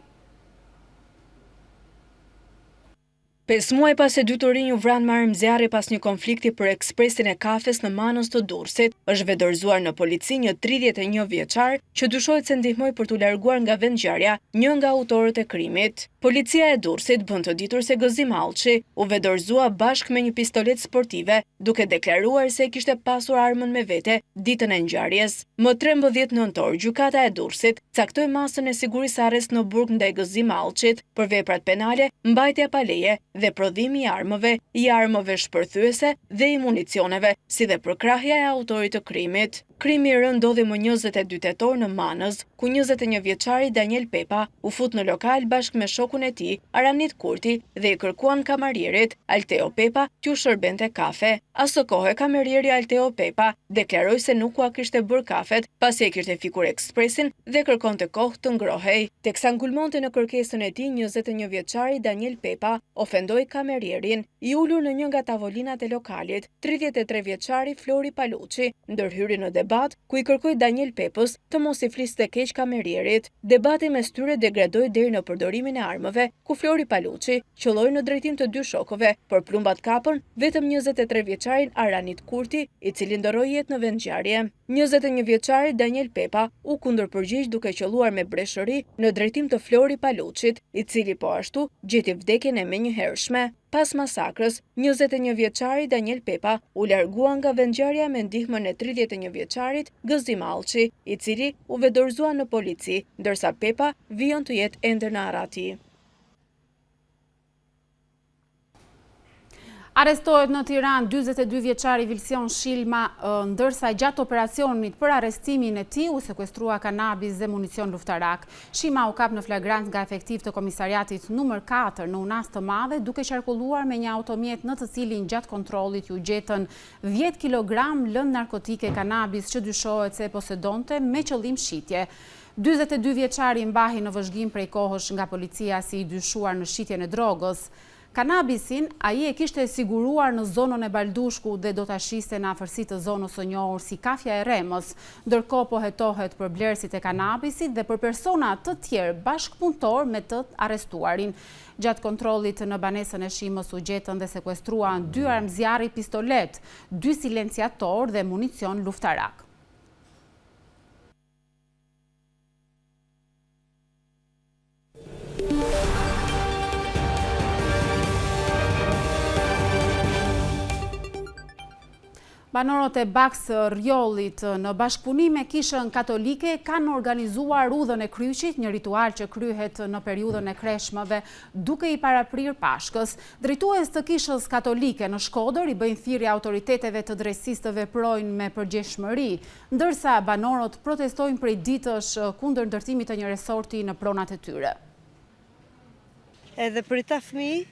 5 muaj pas se dy të rinj u vranë me armë zjarri pas një konflikti për ekspresin e kafes në Manos të Durrësit, është vedorzuar në polici një 31 vjeçar që dyshohet se ndihmoi për t'u larguar nga vendngjarja një nga autorët e krimit. Policia e Durrësit bën të ditur se Gëzim Allçi u vedorzua bashkë me një pistolet sportive, duke deklaruar se kishte pasur armën me vete ditën e ngjarjes. Më 13 nëntor, gjykata e Durrësit caktoi masën e sigurisë arrest në burg ndaj Gëzim Allçit për veprat penale, mbajtja pa leje dhe prodhimi i armëve shpërthyese dhe i municioneve, si dhe përkrahja e autorit të krimit. Krimi i rënd ndodhi më 22 tetor në Manës, ku 21 vjeçari Daniel Pepa u fut në lokal bashkë me shokun e tij, Aranit Kurti, dhe i kërkuan kamarierit Alteo Pepa t'u shërbente kafe. Asë kohë kamerieri Alteo Pepa deklaroi se nuk ua kishte bërë kafet, pasi e kishte fikur ekspresin dhe kërkonte kohë të ngrohej. Teksa ngulmonte në kërkesën e tij, 21 vjeçari Daniel Pepa ofendoi kamerierin, i ulur në një nga tavolinat e lokalit, 33 vjeçari Flori Paluçi, ndërhyri në debat ku i kërkoi Daniel Pepës të mos i fliste keq kamerierit. Debati mes tyre degradoi deri në përdorimin e armëve, ku Flori Paluçi qëlloi në drejtim të dy shokëve, por plumbat kapën vetëm 23 vjeçarin Aranit Kurti, i cili ndoroi jetë në vendngjarje. 21 vjeçari Daniel Pepa u kundërpërgjigj duke qelluar me breshëri në drejtim të Flori Paluçit, i cili po ashtu gjeti vdekjen e menjëhershme. Pas masakrës, 21 vjeçari Daniel Pepa u largua nga vendngjarja me ndihmën e 31 vjeçarit Gëzim Allçi, i cili u vedorzua në polici, ndërsa Pepa vijon të jetë ende në arrati. Arestohet në Tiranë 42 vjeçari Vilsion Shilma, ndërsa gjatë operacionit për arrestimin e tij u sekuestrua kanabis dhe municion luftarak. Shilma u kap në flagrant nga efektiv të komisariatit numër 4 në Unas të Madhe, duke qarkulluar me një automjet në të cilin gjatë kontrollit ju gjetën 10 kg lëndë narkotike kanabis që dyshohet se posedonte me qëllim shitje. 42 vjeçari mbahi në vëzhgim prej kohësh nga policia si i dyshuar në shitjen e drogës. Kanabisin, ai e kishte siguruar në zonën e Baldushku dhe do ta shiste në afërsi të zonës së njohur si Kafja e Remës, ndërkohë po hetohet për blerësit e kanabisit dhe për persona të tjerë bashkëpunëtor me të arrestuarin. Gjatë kontrollit në banesën e Shimës u gjetën dhe sekuestruan 2 armëzjarri pistolet, 2 silenciator dhe municion luftarak. Banorët e Baks Rjollit në bashkëpunim me Kishën Katolike kanë organizuar udhën e kryqit, një ritual që kryhet në periudhën e kreshmëve duke i paraprirë Pashkës. Drejtues të Kishës Katolike në Shkodër i bëjnë thirrje autoriteteve të drejtësisë të veprojnë me përgjegjshmëri, ndërsa banorët protestojnë prej ditësh kundër ndërtimit të një resorti në pronat e tyre. Edhe për ta fëmijë,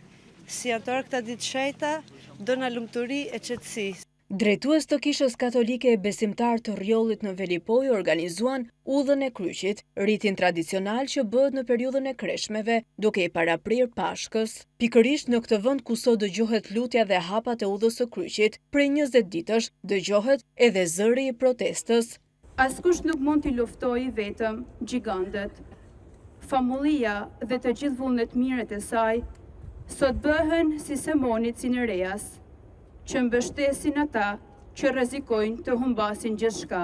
si janë këta ditë shejta, do na lumturi e qetësi. Drejtues të Kishës Katolike e besimtar të Rjollit në Velipoj organizuan udhën e kryqit, ritin tradicional që bëhet në periudhën e kreshmeve, duke i paraprirë Pashkës. Pikërisht në këtë vend ku sot dëgjohet lutja dhe hapat e udhës së kryqit, prej 20 ditësh dëgjohet edhe zëri i protestës. Askush nuk mund t'i luftoj vetëm gjigantët. Famullia dhe të gjithë vullnetmirët e saj sot bëhen si semonit Cinereas, që mbështesin ata që rrezikojnë të humbasin gjithçka.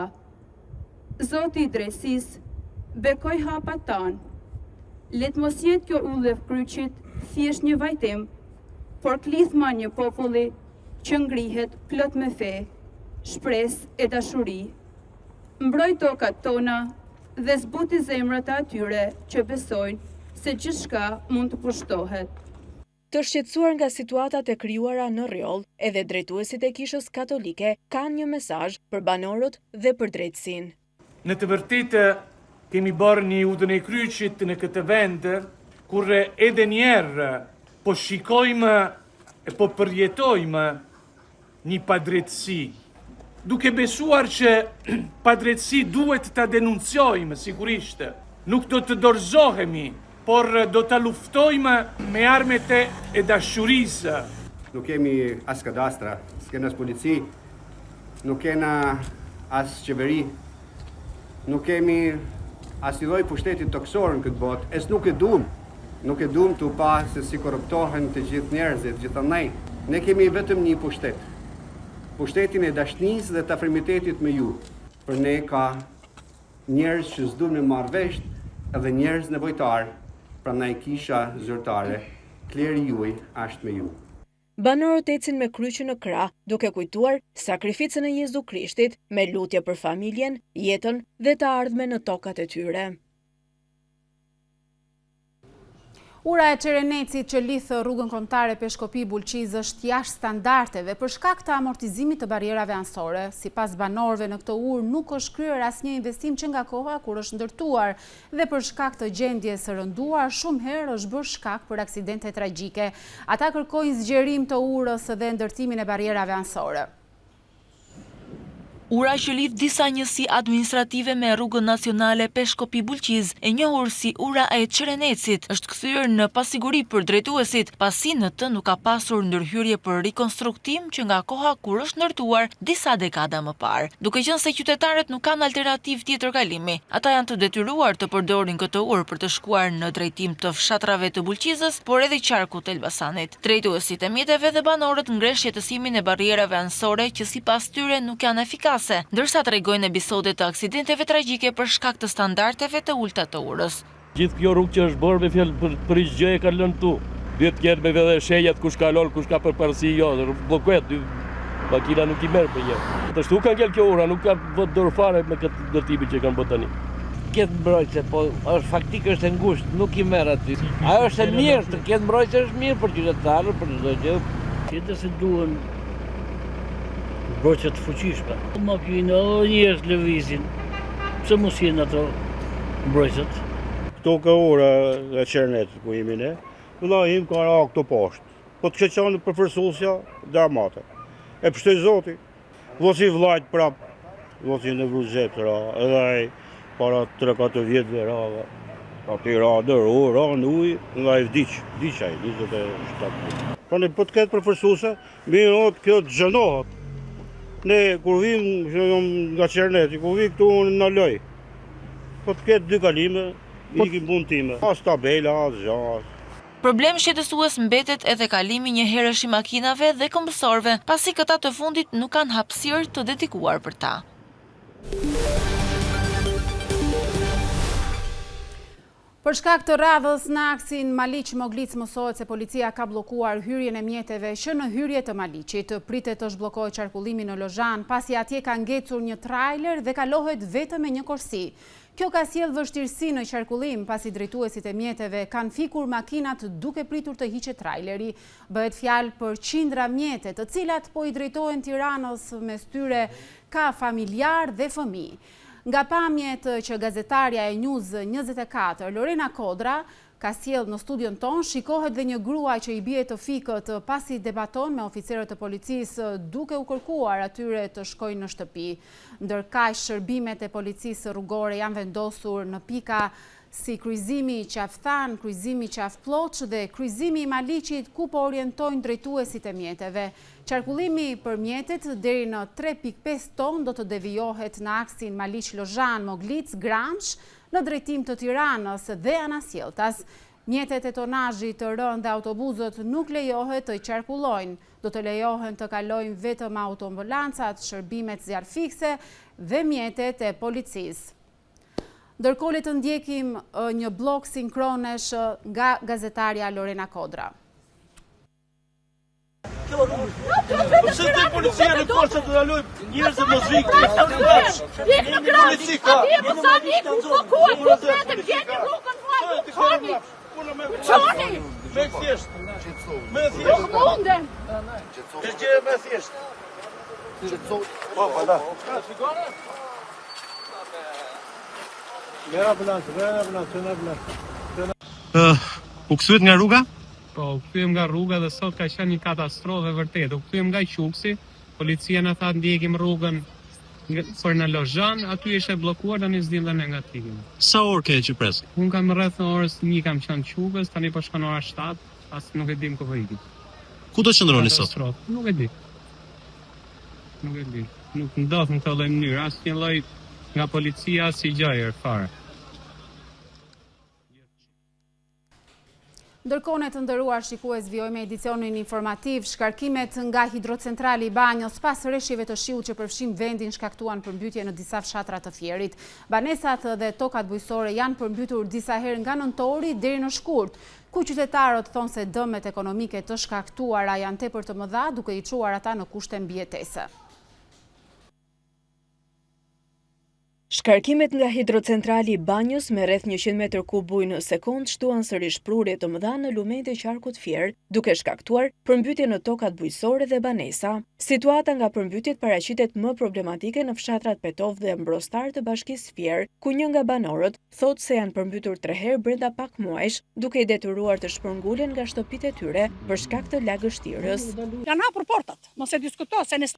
Zoti i drejtësisë, bekoj hapat tanë. Let mos jetë kjo udhë e kryqit thjesht një vajtim, por klithma një populli që ngrihet plot me fe, shpresë e dashuri. Mbroj tokat tona dhe zbuti zemrat e atyre që besojnë se gjithçka mund të pushtohet. Të shqetësuar nga situatat e krijuara në Rjoll, edhe drejtuesit e Kishës Katolike kanë një mesazh për banorët dhe për drejtësinë. Në të vërtetë kemi bërë një udhën e kryqit në këtë vend, kur edhe njerë po shikojmë e po përjetojmë një padrejtësi. Duke besuar që padrejtësi duhet ta denunciojmë sigurisht, nuk do të dorëzohemi, por do të luftojmë me armet e dashurisë. Nuk kemi as kadastra, s'kena as polici, nuk kena as qeveri, nuk kemi as i lloj pushtetit toksor në këtë botë, es nuk e dum të pa se si korruptohen të gjithë njerëzit, gjithandaj. Ne kemi vetëm një pushtet, pushtetin e dashnisë dhe të afrimitetit me ju. Për ne ka njerëz që s'duan me marrë vesh edhe njerëz nevojtar. Prandaj Kisha zyrtare, kleri juaj është me ju. Banorët ecin me kryqin në krah, duke kujtuar sakrificën e Jezu Krishtit me lutje për familjen, jetën dhe të ardhmen në tokat e tyre. Ura e Çerenecit që lidh rrugën kombëtare Peshkopi-Bulqiz është jashtë standardeve për shkak të amortizimit të barierave anësore. Sipas banorëve, në këtë urë nuk është kryer asnjë investim që nga koha kur është ndërtuar dhe për shkak të gjendjes së rënduar shumë herë është bërë shkak për aksidente tragjike. Ata kërkojnë zgjerim të urës dhe ndërtimin e barierave anësore. Ura që lidh disa njësi administrative me rrugën nacionale Peshkopi-Bulqiz, e njohur si ura e Çerenecit, është kthyer në pasiguri për drejtuesit, pasi në të nuk ka pasur ndërhyrje për rikonstruktim që nga koha kur është ndërtuar disa dekada më parë. Duke qenë se qytetarët nuk kanë alternativë tjetër kalimi, ata janë të detyruar të përdorin këtë urë për të shkuar në drejtim të fshatrave të Bulqizës, por edhe qarkut të Elbasanit. Drejtuesit e mjeteve dhe banorët ngrenë shqetësimin e barierave anësore që sipas tyre nuk janë efikase, ndërsa tregojnë episode të aksidenteve tragjike për shkak të standardeve të ulta të urës. Gjithë kjo rrugë që është bërë me fjalë për çdo gjë e ka lënë tu. Duhet të ketë me edhe shenjat kush kalon, kush ka përparësi, jo, bllokuet, makina nuk i merr për një. Të shtu ka ngel kjo ura, nuk ka vot dorë fare me këtë ndërtimin që kanë bërë tani. Ketë mbrojtëse, po është faktik është e ngushtë, nuk i merr aty. Ajo është e mirë, të ketë mbrojtëse është mirë për qytetarët, për çdo gjë. Tjetër se duhen mbrojtëse të fuqishme. Makina o njerëz lëvizin, pse mos jenë ato mbrojtëset? Këto ka ora e Çerenetit ku jemi ne, vëllai im ka ra këto poshtë. Po të qenë përfërsusja dramate. E pështoj Zoti, vëllai vllajt prap, vëllai në Vruzet ra, edhe ai para 3-4 vjetëve ra. Aty ra dër ra në ujë, nga i vdiq ai 27. Po ne po të ketë përfërsuse, mirë kjo të zhënohet. Ne kur vim nga Çereneti, kur vi këtu në loj, po të ketë dy kalime, ikim punë time. As tabela, as gjas. Problem shqetësues mbetet edhe kalimi një herësh i makinave dhe kombësorëve, pasi këta të fundit nuk kanë hapësirë të dedikuar për ta. Për shkak të radhës në aksin Maliq-Moglic mësohet se policia ka blokuar hyrjen e mjeteve që në hyrje të Maliqit. Pritet të zhblokojë qarkullimi në Lozhan, pasi atje ka ngecur një trailer dhe kalohet vetëm me një korsi. Kjo ka sjellë vështirësi në qarkullim, pasi drejtuesit e mjeteve kanë fikur makinat duke pritur të hiqet traileri. Bëhet fjalë për qindra mjete, të cilat po i drejtohen Tiranës, mes tyre ka familjar dhe fëmijë. Nga pamjet që gazetarja e News 24, Lorena Kodra, ka sjellë në studion ton, shikohet dhe një grua që i bie të fikët pasi debaton me oficerët e policisë duke u kërkuar atyre të shkojnë në shtëpi. Ndërkaq shërbimet e policisë rrugore janë vendosur në pika si kryqëzimi i Qafthan, kryqëzimi i Qafploç dhe kryqëzimi i Maliqit, ku po orientojnë drejtuesit e mjeteve. Qarkullimi për mjetet deri në 3.5 ton do të devijohet në aksin Maliq-Lozhan-Moglic-Gramsh në drejtim të Tiranës dhe Anasjeltas. Mjetet e tonazhit të rënë dhe autobusët nuk lejohet të qarkullojnë. Do të lejohen të kalojnë vetëm autoambulancat, shërbimet zjarfikse dhe mjetet e policisë. Ndërkohë të ndjekim një blog sinkronesh nga gazetarja Lorena Kodra. Përse të policia në korsa të daloj njërës e mos vikë? Jekë në gradi, ati e mësat një ku blokuaj, ku vetëm gjeni rrugën vajtë, hani, qoni. Me thjesht. Nuk mundem. Që gjë me thjesht. Po, pa da. U kthyet nga rruga? Po, u kthyem nga rruga dhe sot ka qenë një katastrofë vërtet. U kthyem nga Quksi, policia na tha ndjekim rrugën për në Lozhan, aty ishte bllokuar, tani s'dillen nga tikin. Sa orë ke që pres? Unë kam rreth në orës 1 kam qenë Qukës, tani po shkon ora 7, as nuk e dim ku po ikim. Ku do qëndroni sot? Nuk e di. Nuk ndodh në këtë lloj mënyrë, asnjë lloj nga policia si gjajër fare. Ndërkohë të nderuar shikues, vijojmë edicionin informativ. Shkarkimet nga hidrocentrali i Banjës pas rreshjeve të shiut që përfshin vendin shkaktuan përmbytje në disa fshatra të Fierit. Banesat dhe tokat bujqësore janë përmbytur disa herë nga nëntori deri në shkurt, ku qytetarët thonë se dëmet ekonomike të shkaktuara janë tepër të mëdha, duke i çuar ata në kushte mbijetese. Shkarkimet nga hidrocentrali i Banjës me rreth 100 m3 ujë në sekond shtuan sërish prurje të mëdha në lumenjtë e qarkut Fier, duke shkaktuar përmbytje në tokat bujqësore dhe banesa. Situata nga përmbytjet paraqitet më problematike në fshatrat Petov dhe Mbrostar të bashkisë Fier, ku një nga banorët thotë se janë përmbytur 3 herë brenda pak muajsh, duke i detyruar të shpërngulën nga shtëpitë e tyre për shkak të lagështirës. Janë hapur portat, mos e diskutohet se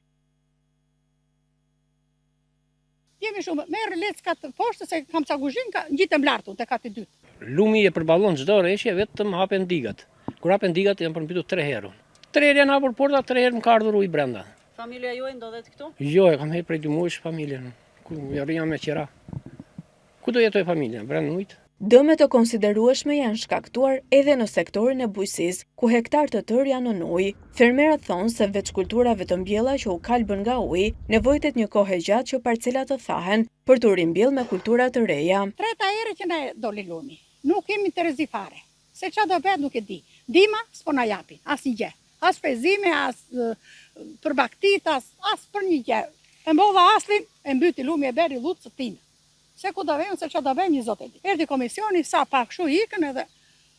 jemi shumë, merë leckat poshtë se kam ca kuzhinë, gjitëm lartu të kati dytë. Lumi e përballon çdo rreshje vetëm hapen digat. Kur hapen digat janë përmbytur 3 herë. 3 herë janë hapur porta, 3 herë më ka ardhur ujë brenda. Familja juaj ndodhet këtu? Jo, e kam hedhur prej 2 muajsh familjen. Ku rria me qira. Ku do jetoj familja? Brenda ujit? Dëme të konsiderueshme janë shkaktuar edhe në sektorin e bujqësisë, ku hektar të tërë janë në ujë. Fermerët thonë se veç kulturave të mbjella që u kalbën nga uji, nevojtet një kohë gjatë që parcelat të thahen për të rimbjell me kultura të reja. Treta herë që ne doli lumi. Nuk kemi të rrezi fare. Se çfarë do bëhet nuk e di. Dima s'po na japin, asnjë gjë. As frezime, as për baktit, as për një gjë. E mbova aslin, e mbyti lumi e beri lutës tinë. Se ku do vejmë, se që do vejmë një zote di. Erdi komisioni, sa pak shu hikën edhe,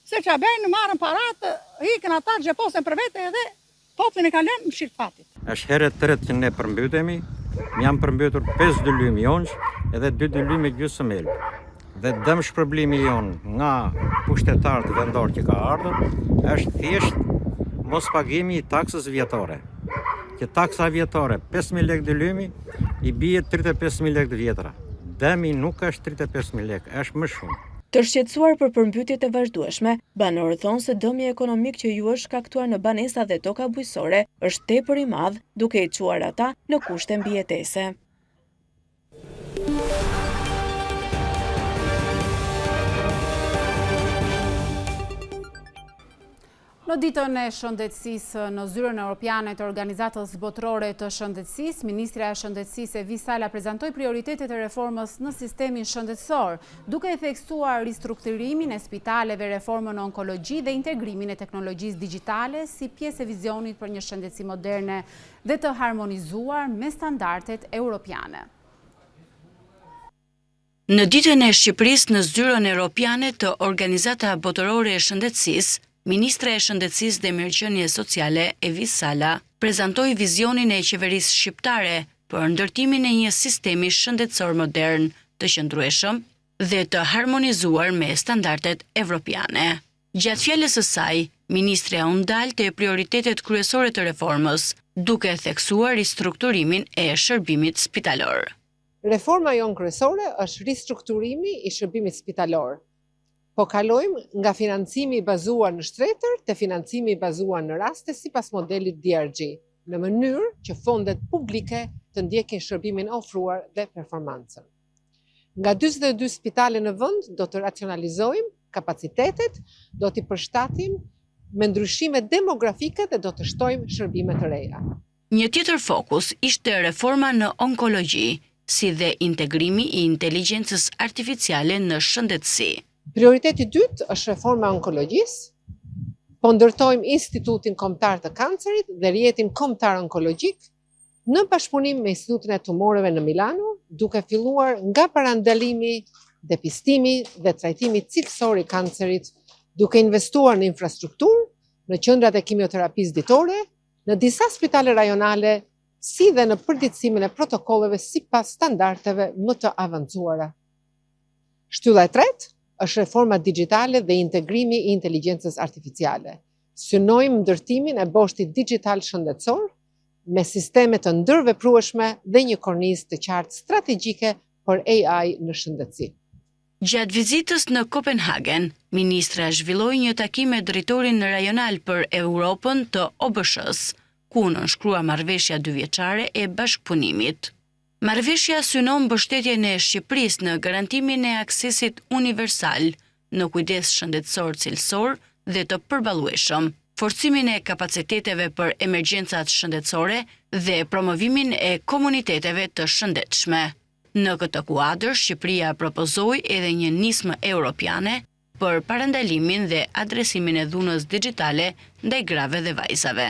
se që bejnë, marën paratë, hikën ata, gjeposen për vete edhe, poplin e kalem më shirë fatit. Është herë të tretë që ne përmbytemi, jam përmbytur 5 dylymi jonç edhe 2 dylymi gjysmë melë. Dhe dëm shpërblimi jonë nga pushtetarët vendor që ka ardhur, është thjesht mos pagimi i taksës vjetore. Që taksa vjetore 5.000 lekë dylymi, i bie 35.000 lekë vjetra. Dëmi nuk është 35.000 lekë, është më shumë. Të shqetësuar për përmbytjet e vazhdueshme, banorët thonë se dëmi ekonomik që ju është shkaktuar në banesa dhe toka bujqësore është tepër i madh, duke i çuar ata në kushte mbijetese. Në ditën e shëndetësisë në zyrën europiane të Organizatës Botërore të Shëndetësisë, Ministrja e Shëndetësisë Evi Sala prezantoi prioritetet e reformës në sistemin shëndetësor, duke e theksuar ristrukturimin e spitaleve, reformën në onkologji dhe integrimin e teknologjisë digjitale si pjesë e vizionit për një shëndetësi moderne dhe të harmonizuar me standardet europiane. Në ditën e Shqipërisë në zyrën europiane të Organizata Botërore e Shëndetësisë, Ministra e Shëndetësisë dhe Mirëqenie Sociale Evi Sala prezantoi vizionin e qeverisë shqiptare për ndërtimin e një sistemi shëndetësor modern, të qëndrueshëm dhe të harmonizuar me standardet evropiane. Gjatë fjalës së saj, ministrja u ndal te prioritetet kryesore të reformës, duke theksuar ristrukturimin e shërbimit spitalor. Reforma jonë kryesore është ristrukturimi i shërbimit spitalor. Po kalojmë nga financimi i bazuar në shtretër të financimi i bazuar në raste sipas modelit DRG, në mënyrë që fondet publike të ndjekin shërbimin ofruar dhe performancën. Nga 42 spitale në vend do të racionalizojmë kapacitetet, do t'i përshtatim me ndryshime demografike dhe do të shtojmë shërbime të reja. Një tjetër fokus ishte reforma në onkologji, si dhe integrimi i inteligjencës artificiale në shëndetësi. Prioriteti dytë është reforma e onkologjisë. Po ndërtojmë Institutin Kombëtar të Kancerit dhe rrjetin kombëtar onkologjik në bashkëpunim me Institutin e Tumoreve në Milano, duke filluar nga parandalimi, depistimi dhe trajtimi cilësor i kancerit, duke investuar në infrastrukturë, në qendrat e kimioterapisë ditore, në disa spitale rajonale, si dhe në përditësimin e protokolleve sipas standardeve më të avancuara. Shtylla e tretë është reforma digjitale dhe integrimi i inteligjencës artificiale. Synojmë ndërtimin e boshtit digital shëndetësor me sisteme të ndërveprueshme dhe një kornizë të qartë strategjike për AI në shëndetësi. Gjatë vizitës në Kopenhagen, ministra zhvilloi një takim me drejtorin rajonal për Europën të OBSH-s, ku nënshkrua marrëveshja 2-vjeçare e bashkëpunimit. Marrëveshja synon mbështetjen e Shqipërisë në garantimin e aksesit universal në kujdes shëndetësor cilësor dhe të përballueshëm, forcimin e kapaciteteve për emergjencat shëndetësore dhe promovimin e komuniteteve të shëndetshme. Në këtë kuadër, Shqipëria propozoi edhe një nismë europiane për parandalimin dhe adresimin e dhunës digjitale ndaj grave dhe vajzave.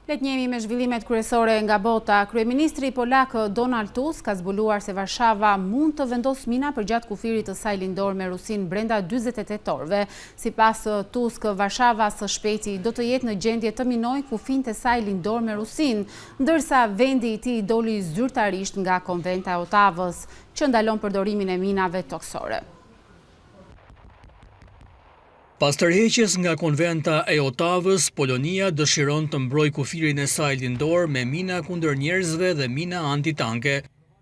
Le të njemi me zhvillimet kryesore nga bota. Kryeministri polak Donald Tusk ka zbuluar se Varshava mund të vendosë mina përgjatë kufirit të saj lindor me Rusinë brenda 48 orëve. Sipas Tusk, Varshava së shpejti do të jetë në gjendje të minojë kufijtë e saj lindor me Rusinë, ndërsa vendi i tij doli zyrtarisht nga Konventa e Otavës, që ndalon përdorimin e minave toksore. Pas tërheqjes nga Konventa e Otavës, Polonia dëshiron të mbrojë kufirin e saj lindor me mina kundër njerëzve dhe mina antitanke.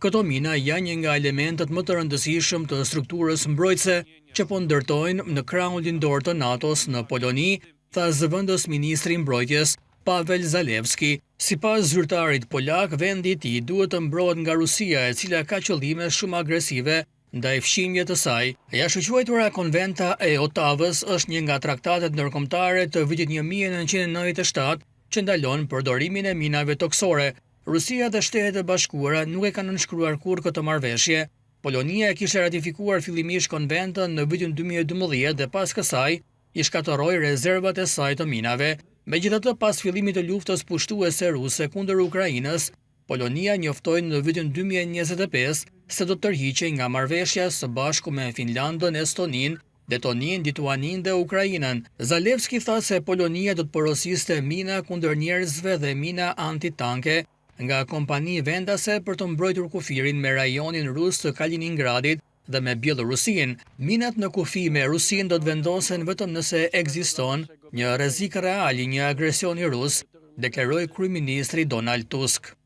Këto mina janë një nga elementet më të rëndësishëm të strukturës mbrojtëse që po ndërtojnë në krahun lindor të NATO-s në Poloni, tha zëvendës ministri i mbrojtjes Pavel Zalewski. Sipas zyrtarit polak, vendi i tij duhet të mbrohet nga Rusia, e cila ka qëllime shumë agresive ndaj fqinjve të saj. E jashtëquajtura Konventa e Otavës është një nga traktatet ndërkombëtare të vitit 1997 që ndalon përdorimin e minave toksore. Rusia dhe Shtetet e Bashkuara nuk e kanë nënshkruar kurrë këtë marrëveshje. Polonia e kishte ratifikuar fillimisht konventën në vitin 2012 dhe pas kësaj i shkatërroi rezervat e saj të minave. Megjithatë, pas fillimit të luftës pushtuese ruse kundër Ukrainës, Polonia njoftoi në vitin 2025 se do të tërhiqej nga marrëveshja së bashku me Finlandën, Estoninë, Letoninë, Lituaninë dhe Ukrainën. Zalewski tha se Polonia do të porosiste mina kundër njerëzve dhe mina antitanke nga kompani vendase për të mbrojtur kufirin me rajonin rus të Kaliningradit dhe me Bielorusinë. Minat në kufi me Rusinë do të vendosen vetëm nëse ekziston një rrezik real i një agresioni rus, deklaroi kryeministri Donald Tusk.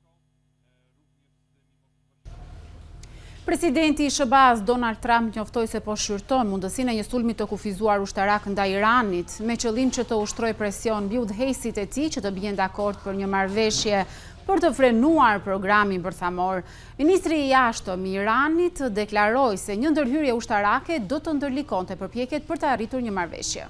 Presidenti i SBA-s Donald Trump njoftoi se po shqyrton mundësinë e një sulmi të kufizuar ushtarak ndaj Iranit, me qëllim që të ushtrojë presion mbi udhëheqësit e tij që të bien dakord për një marrëveshje për të frenuar programin bërthamor. Ministri i jashtëm i Iranit deklaroi se një ndërhyrje ushtarake do të ndërlikonte përpjekjet për të arritur një marrëveshje.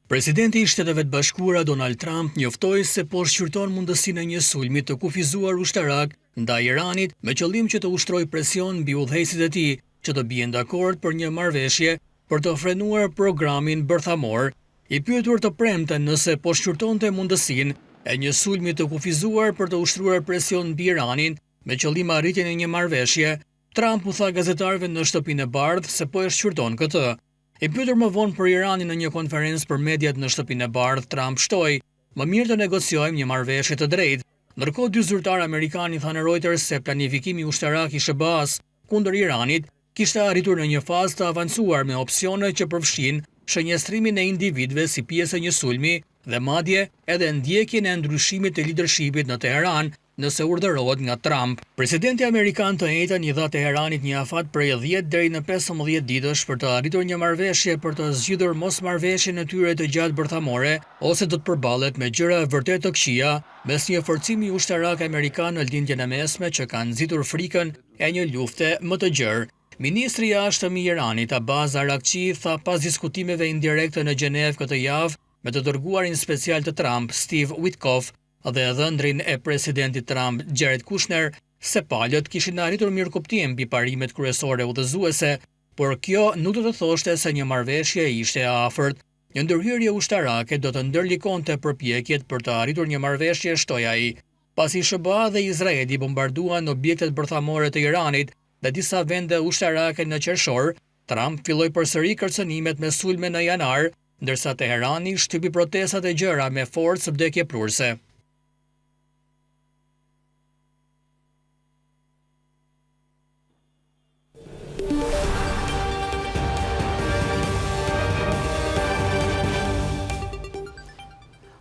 Presidenti i Shteteve të Bashkuara Donald Trump njoftoi se po shqyrton mundësinë e një sulmi të kufizuar ushtarak ndaj Iranit me qëllim që të ushtrojë presion mbi udhëheqësit e tij që të bien dakord për një marrëveshje për të frenuar programin bërthamor. I pyetur të premten nëse po shqyrtonte mundësinë e një sulmi të kufizuar për të ushtruar presion mbi Iranin me qëllim arritjen e një marrëveshje, Trump u tha gazetarëve në Shtëpinë e Bardhë se po e shqyrton këtë. I pyetur më vonë për Iranin në një konferencë për mediat në Shtëpinë e Bardhë, Trump shtoi: "Më mirë të negociojmë një marrëveshje të drejtë." Ndërkohë, dy zyrtarë amerikanë thanë Reuters se planifikimi ushtarak i SBA-s kundër Iranit kishte arritur në një fazë të avancuar me opsione që përfshin shënjestrimin e individëve si pjesë e një sulmi dhe madje edhe ndjekjen e ndryshimit të lidershipit në Teheran nëse urdhërohet nga Trump. Presidenti amerikan të njëjtën i dha Teheranit një afat prej 10 deri në 15 ditësh për të arritur një marrëveshje për të zgjidhur mosmarrëveshjen e tyre të gjatë bërthamore ose do të përballet me gjëra vërtet të këqija mes një forcimi ushtarak amerikan në lindjen e mesme që kanë nxitur frikën e një lufte më të gjerë. Ministri i jashtëm i Iranit Abbas Araghchi tha pas diskutimeve indirekte në Gjenevë këtë javë me të dërguarin special të Trump, Steve Witkoff, dhe dhëndrin e presidentit Trump, Jared Kushner, se palët kishin arritur mirëkuptim mbi parimet kryesore udhëzuese, por kjo nuk do të thoshte se një marrëveshje ishte e afërt. Një ndërhyrje ushtarake do të ndërlikonte përpjekjet për të arritur një marrëveshje, shtoi ai. Pasi SBA dhe Izraeli bombarduan objektet bërthamore të Iranit dhe disa vende ushtarake në qershor, Trump filloi përsëri kërcënimet me sulme në janar, ndërsa Teherani shtypi protestat e gjëra me forcë vdekjeprurse.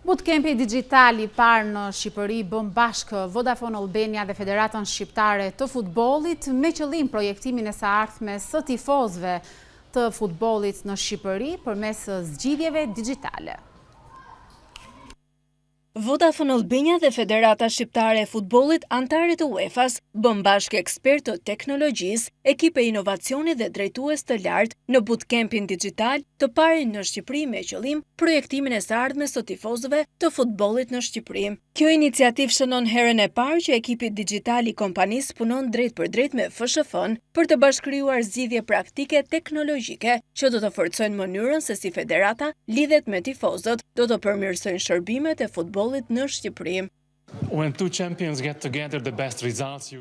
Bootcampi digital i parë në Shqipëri bën bashkë Vodafone Albania dhe Federatën Shqiptare të Futbollit me qëllim projektimin e së ardhmes së tifozëve të futbollit në Shqipëri përmes zgjidhjeve digjitale. Vodafone Albania dhe Federata Shqiptare e Futbollit, antare të UEFA-s, bën bashkë ekspertë të teknologjisë, ekipe inovacioni dhe drejtues të lartë në bootcampin digital të parin në Shqipëri me qëllim projektimin e së ardhmes të tifozëve të futbollit në Shqipëri. Kjo iniciativë shënon herën e parë që ekipi digital i kompanisë punon drejt për drejt me FSHF-n për të bashkëkrijuar zgjidhje praktike teknologjike që do të forcojnë mënyrën se si federata lidhet me tifozët, do të përmirësojnë shërbimet e futbollit në Shqipëri.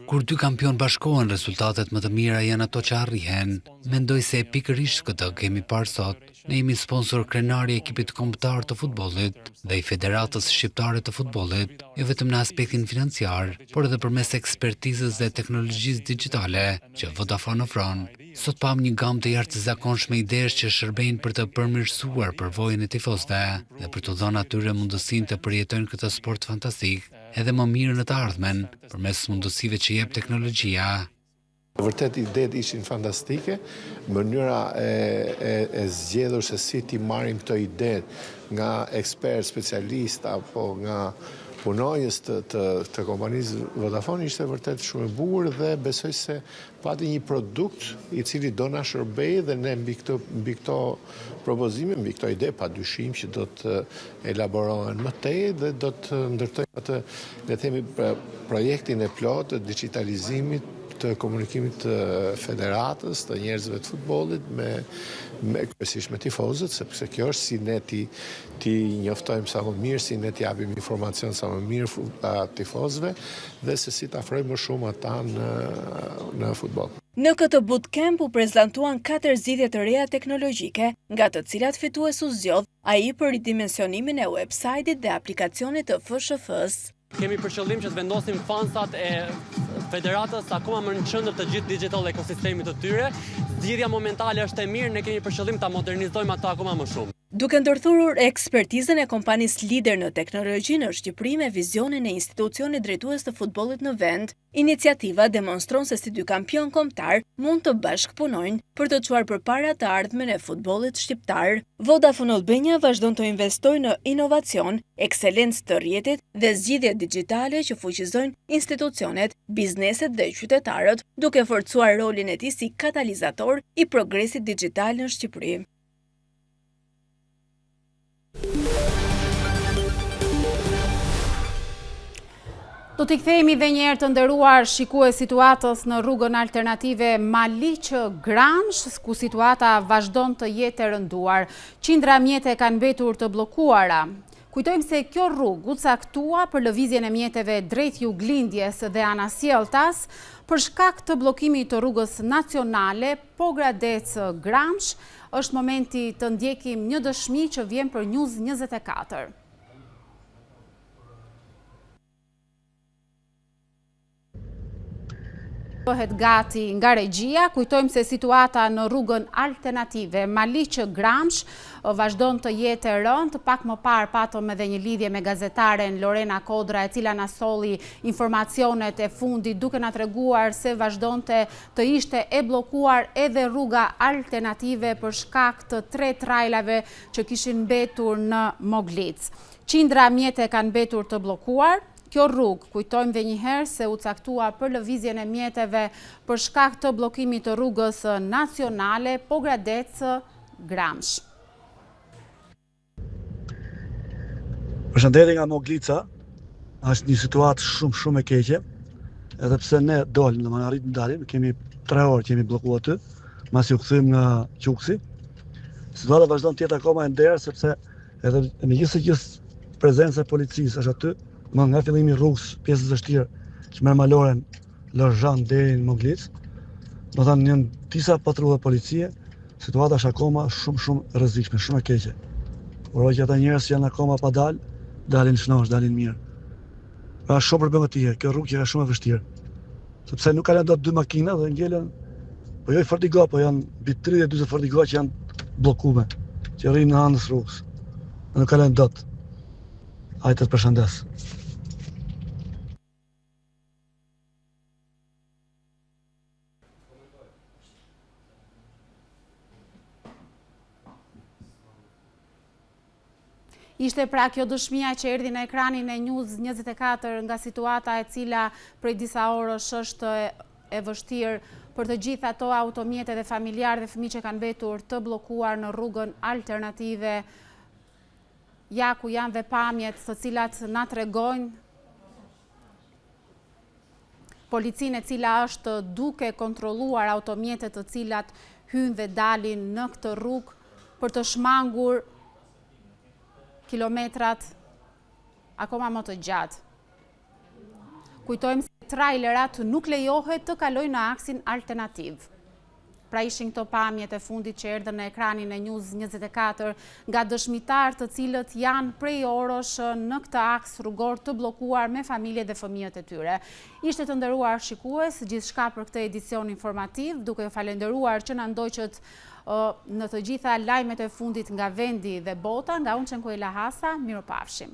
Kur dy kampion bashkohen, rezultatet më të mira janë ato që arrihen. Mendoj se pikërisht këtë kemi parë sot. Ne jemi sponsor krenari i ekipit kombëtar të futbollit dhe i Federatës Shqiptare të futbollit, jo vetëm në aspektin financiar, por edhe përmes ekspertizës dhe teknologjisë digjitale që Vodafone ofron. Sot pam një gamë të jashtëzakonshme idesh që shërbejnë për të përmirësuar përvojën e tifozëve dhe për të dhënë atyre mundësinë të përjetojnë këtë sport fantastik edhe më mirë në të ardhmen përmes mundësive që jep teknologjia. Vërtet idetë ishin fantastike, mënyra e zgjedhur se si ti marrim këto ide nga ekspert, specialist apo nga punonjës të kompanisë Vodafone ishte vërtet shumë e bukur dhe besoj se pati një produkt i cili do na shërbej dhe ne mbi këto propozime, mbi këto ide padyshim që do të elaborohen më tej dhe do të ndërtojmë atë, le të themi, projektin e plotë të digitalizimit të komunikimit të federatës, të njerëzve të futbollit kryesisht me tifozët, sepse kjo është si ne ti njoftojmë sa më mirë, si ne ti japim informacion sa më mirë tifozëve dhe se si të afrojmë më shumë ata në futboll. Në këtë bootcamp u prezantuan 4 zgjidhje të reja teknologjike, nga të cilat fitues u zgjodh ai për ridimensionimin e website-it dhe aplikacionit të FSHF-s. Kemi për qëllim që të vendosim fansat e federatës akoma më në qendër të gjithë digital ekosistemit të tyre. Zgjidhja momentale është e mirë, ne kemi për qëllim ta modernizojmë ato akoma më shumë. Duke ndërthurur ekspertizën e kompanisë lider në teknologji në Shqipëri me vizionin e institucionit drejtues të futbollit në vend, iniciativa demonstron se si dy kampion kombëtar mund të bashkëpunojnë për të çuar përpara të ardhmen e futbollit shqiptar. Vodafone Albania vazhdon të investojë në inovacion, ekselencë të rrjetit dhe zgjidhje digjitale që fuqizojnë institucionet, bizneset dhe qytetarët, duke forcuar rolin e tij si katalizator i progresit digjital në Shqipëri. Do t'i kthehemi edhe një herë të nderuar shikues situatës në rrugën alternative Maliq-Gramsh, ku situata vazhdon të jetë e rënduar. Qindra mjete kanë mbetur të bllokuara. Kujtojmë se kjo rrugë u caktua për lëvizjen e mjeteve drejt Juglindjes dhe Anasjeltas për shkak të bllokimit të rrugës nacionale Pogradec-Gramsh. Është momenti të ndjekim një dëshmi që vjen për News 24. Bëhet gati nga regjia, kujtojmë se situata në rrugën alternative Maliq-Gramsh vazhdon të jetë e rëndë. Pak më parë patëm edhe një lidhje me gazetaren Lorena Kodra, e cila na solli informacionet e fundit duke na treguar se vazhdonte të ishte e bllokuar edhe rruga alternative për shkak të 3 trajlave që kishin mbetur në Moglic. Qindra mjete kanë mbetur të bllokuar. Kjo rrugë, kujtojmë dhe njëherë se u caktua për lëvizjen e mjeteve për shkak të bllokimit të rrugës nacionale Pogradec-Gramsh. Përshëndetje nga Moglica, është një situatë shumë e keqe, edhe pse ne dolim, në arrit në dalim, kemi 3 orë kemi bllokuar aty, masi u kthym nga Quksi. Situata vazhdon të jetë akoma e nderë, sepse edhe megjithëse prezenca e policisë është aty, nga fillimi i rrugës pjesës së vështirë që merr Maloren, Lozhan deri në Moglic, do të thënë janë disa patrulla policie, situata është akoma shumë rrezikshme, shumë e keqe. Uroj që ata njerëz që janë akoma pa dalin shnosh, dalin mirë. Ka shumë problematike, kjo rrugë që është shumë e vështirë. Sepse nuk kanë dot 2 makina dhe ngelen, po jo fortigo, po janë mbi 30-40 fortigo që janë bllokuar, që rrinë në anës rrugës. Nuk kanë dot. Hajde të përshëndes. Ishte pra kjo dëshmia që erdhi në ekranin e News 24 nga situata e cila prej disa orësh është e vështirë për të gjithë ato automjete dhe familjarë dhe fëmijë që kanë mbetur të bllokuar në rrugën alternative. Ja ku janë dhe pamjet të cilat na tregojnë Policinë e cila është duke kontrolluar automjetet të cilat hynë dhe dalin në këtë rrugë për të shmangur kilometrat akoma më të gjatë. Kujtojmë se trailerat nuk lejohet të kalojnë në aksin alternativ. Pra ishin këto pamjet e fundit që erdhën në ekranin e News 24 nga dëshmitar të cilët janë prej orësh në këtë aks rrugor të bllokuar me familje dhe fëmijët e tyre. Ishte të nderuar shikues, gjithçka për këtë edicion informativ, duke ju falenderuar që na ndoqët në të gjitha lajmet e fundit nga vendi dhe bota, nga unë Çenkuela Hasa, mirupafshim.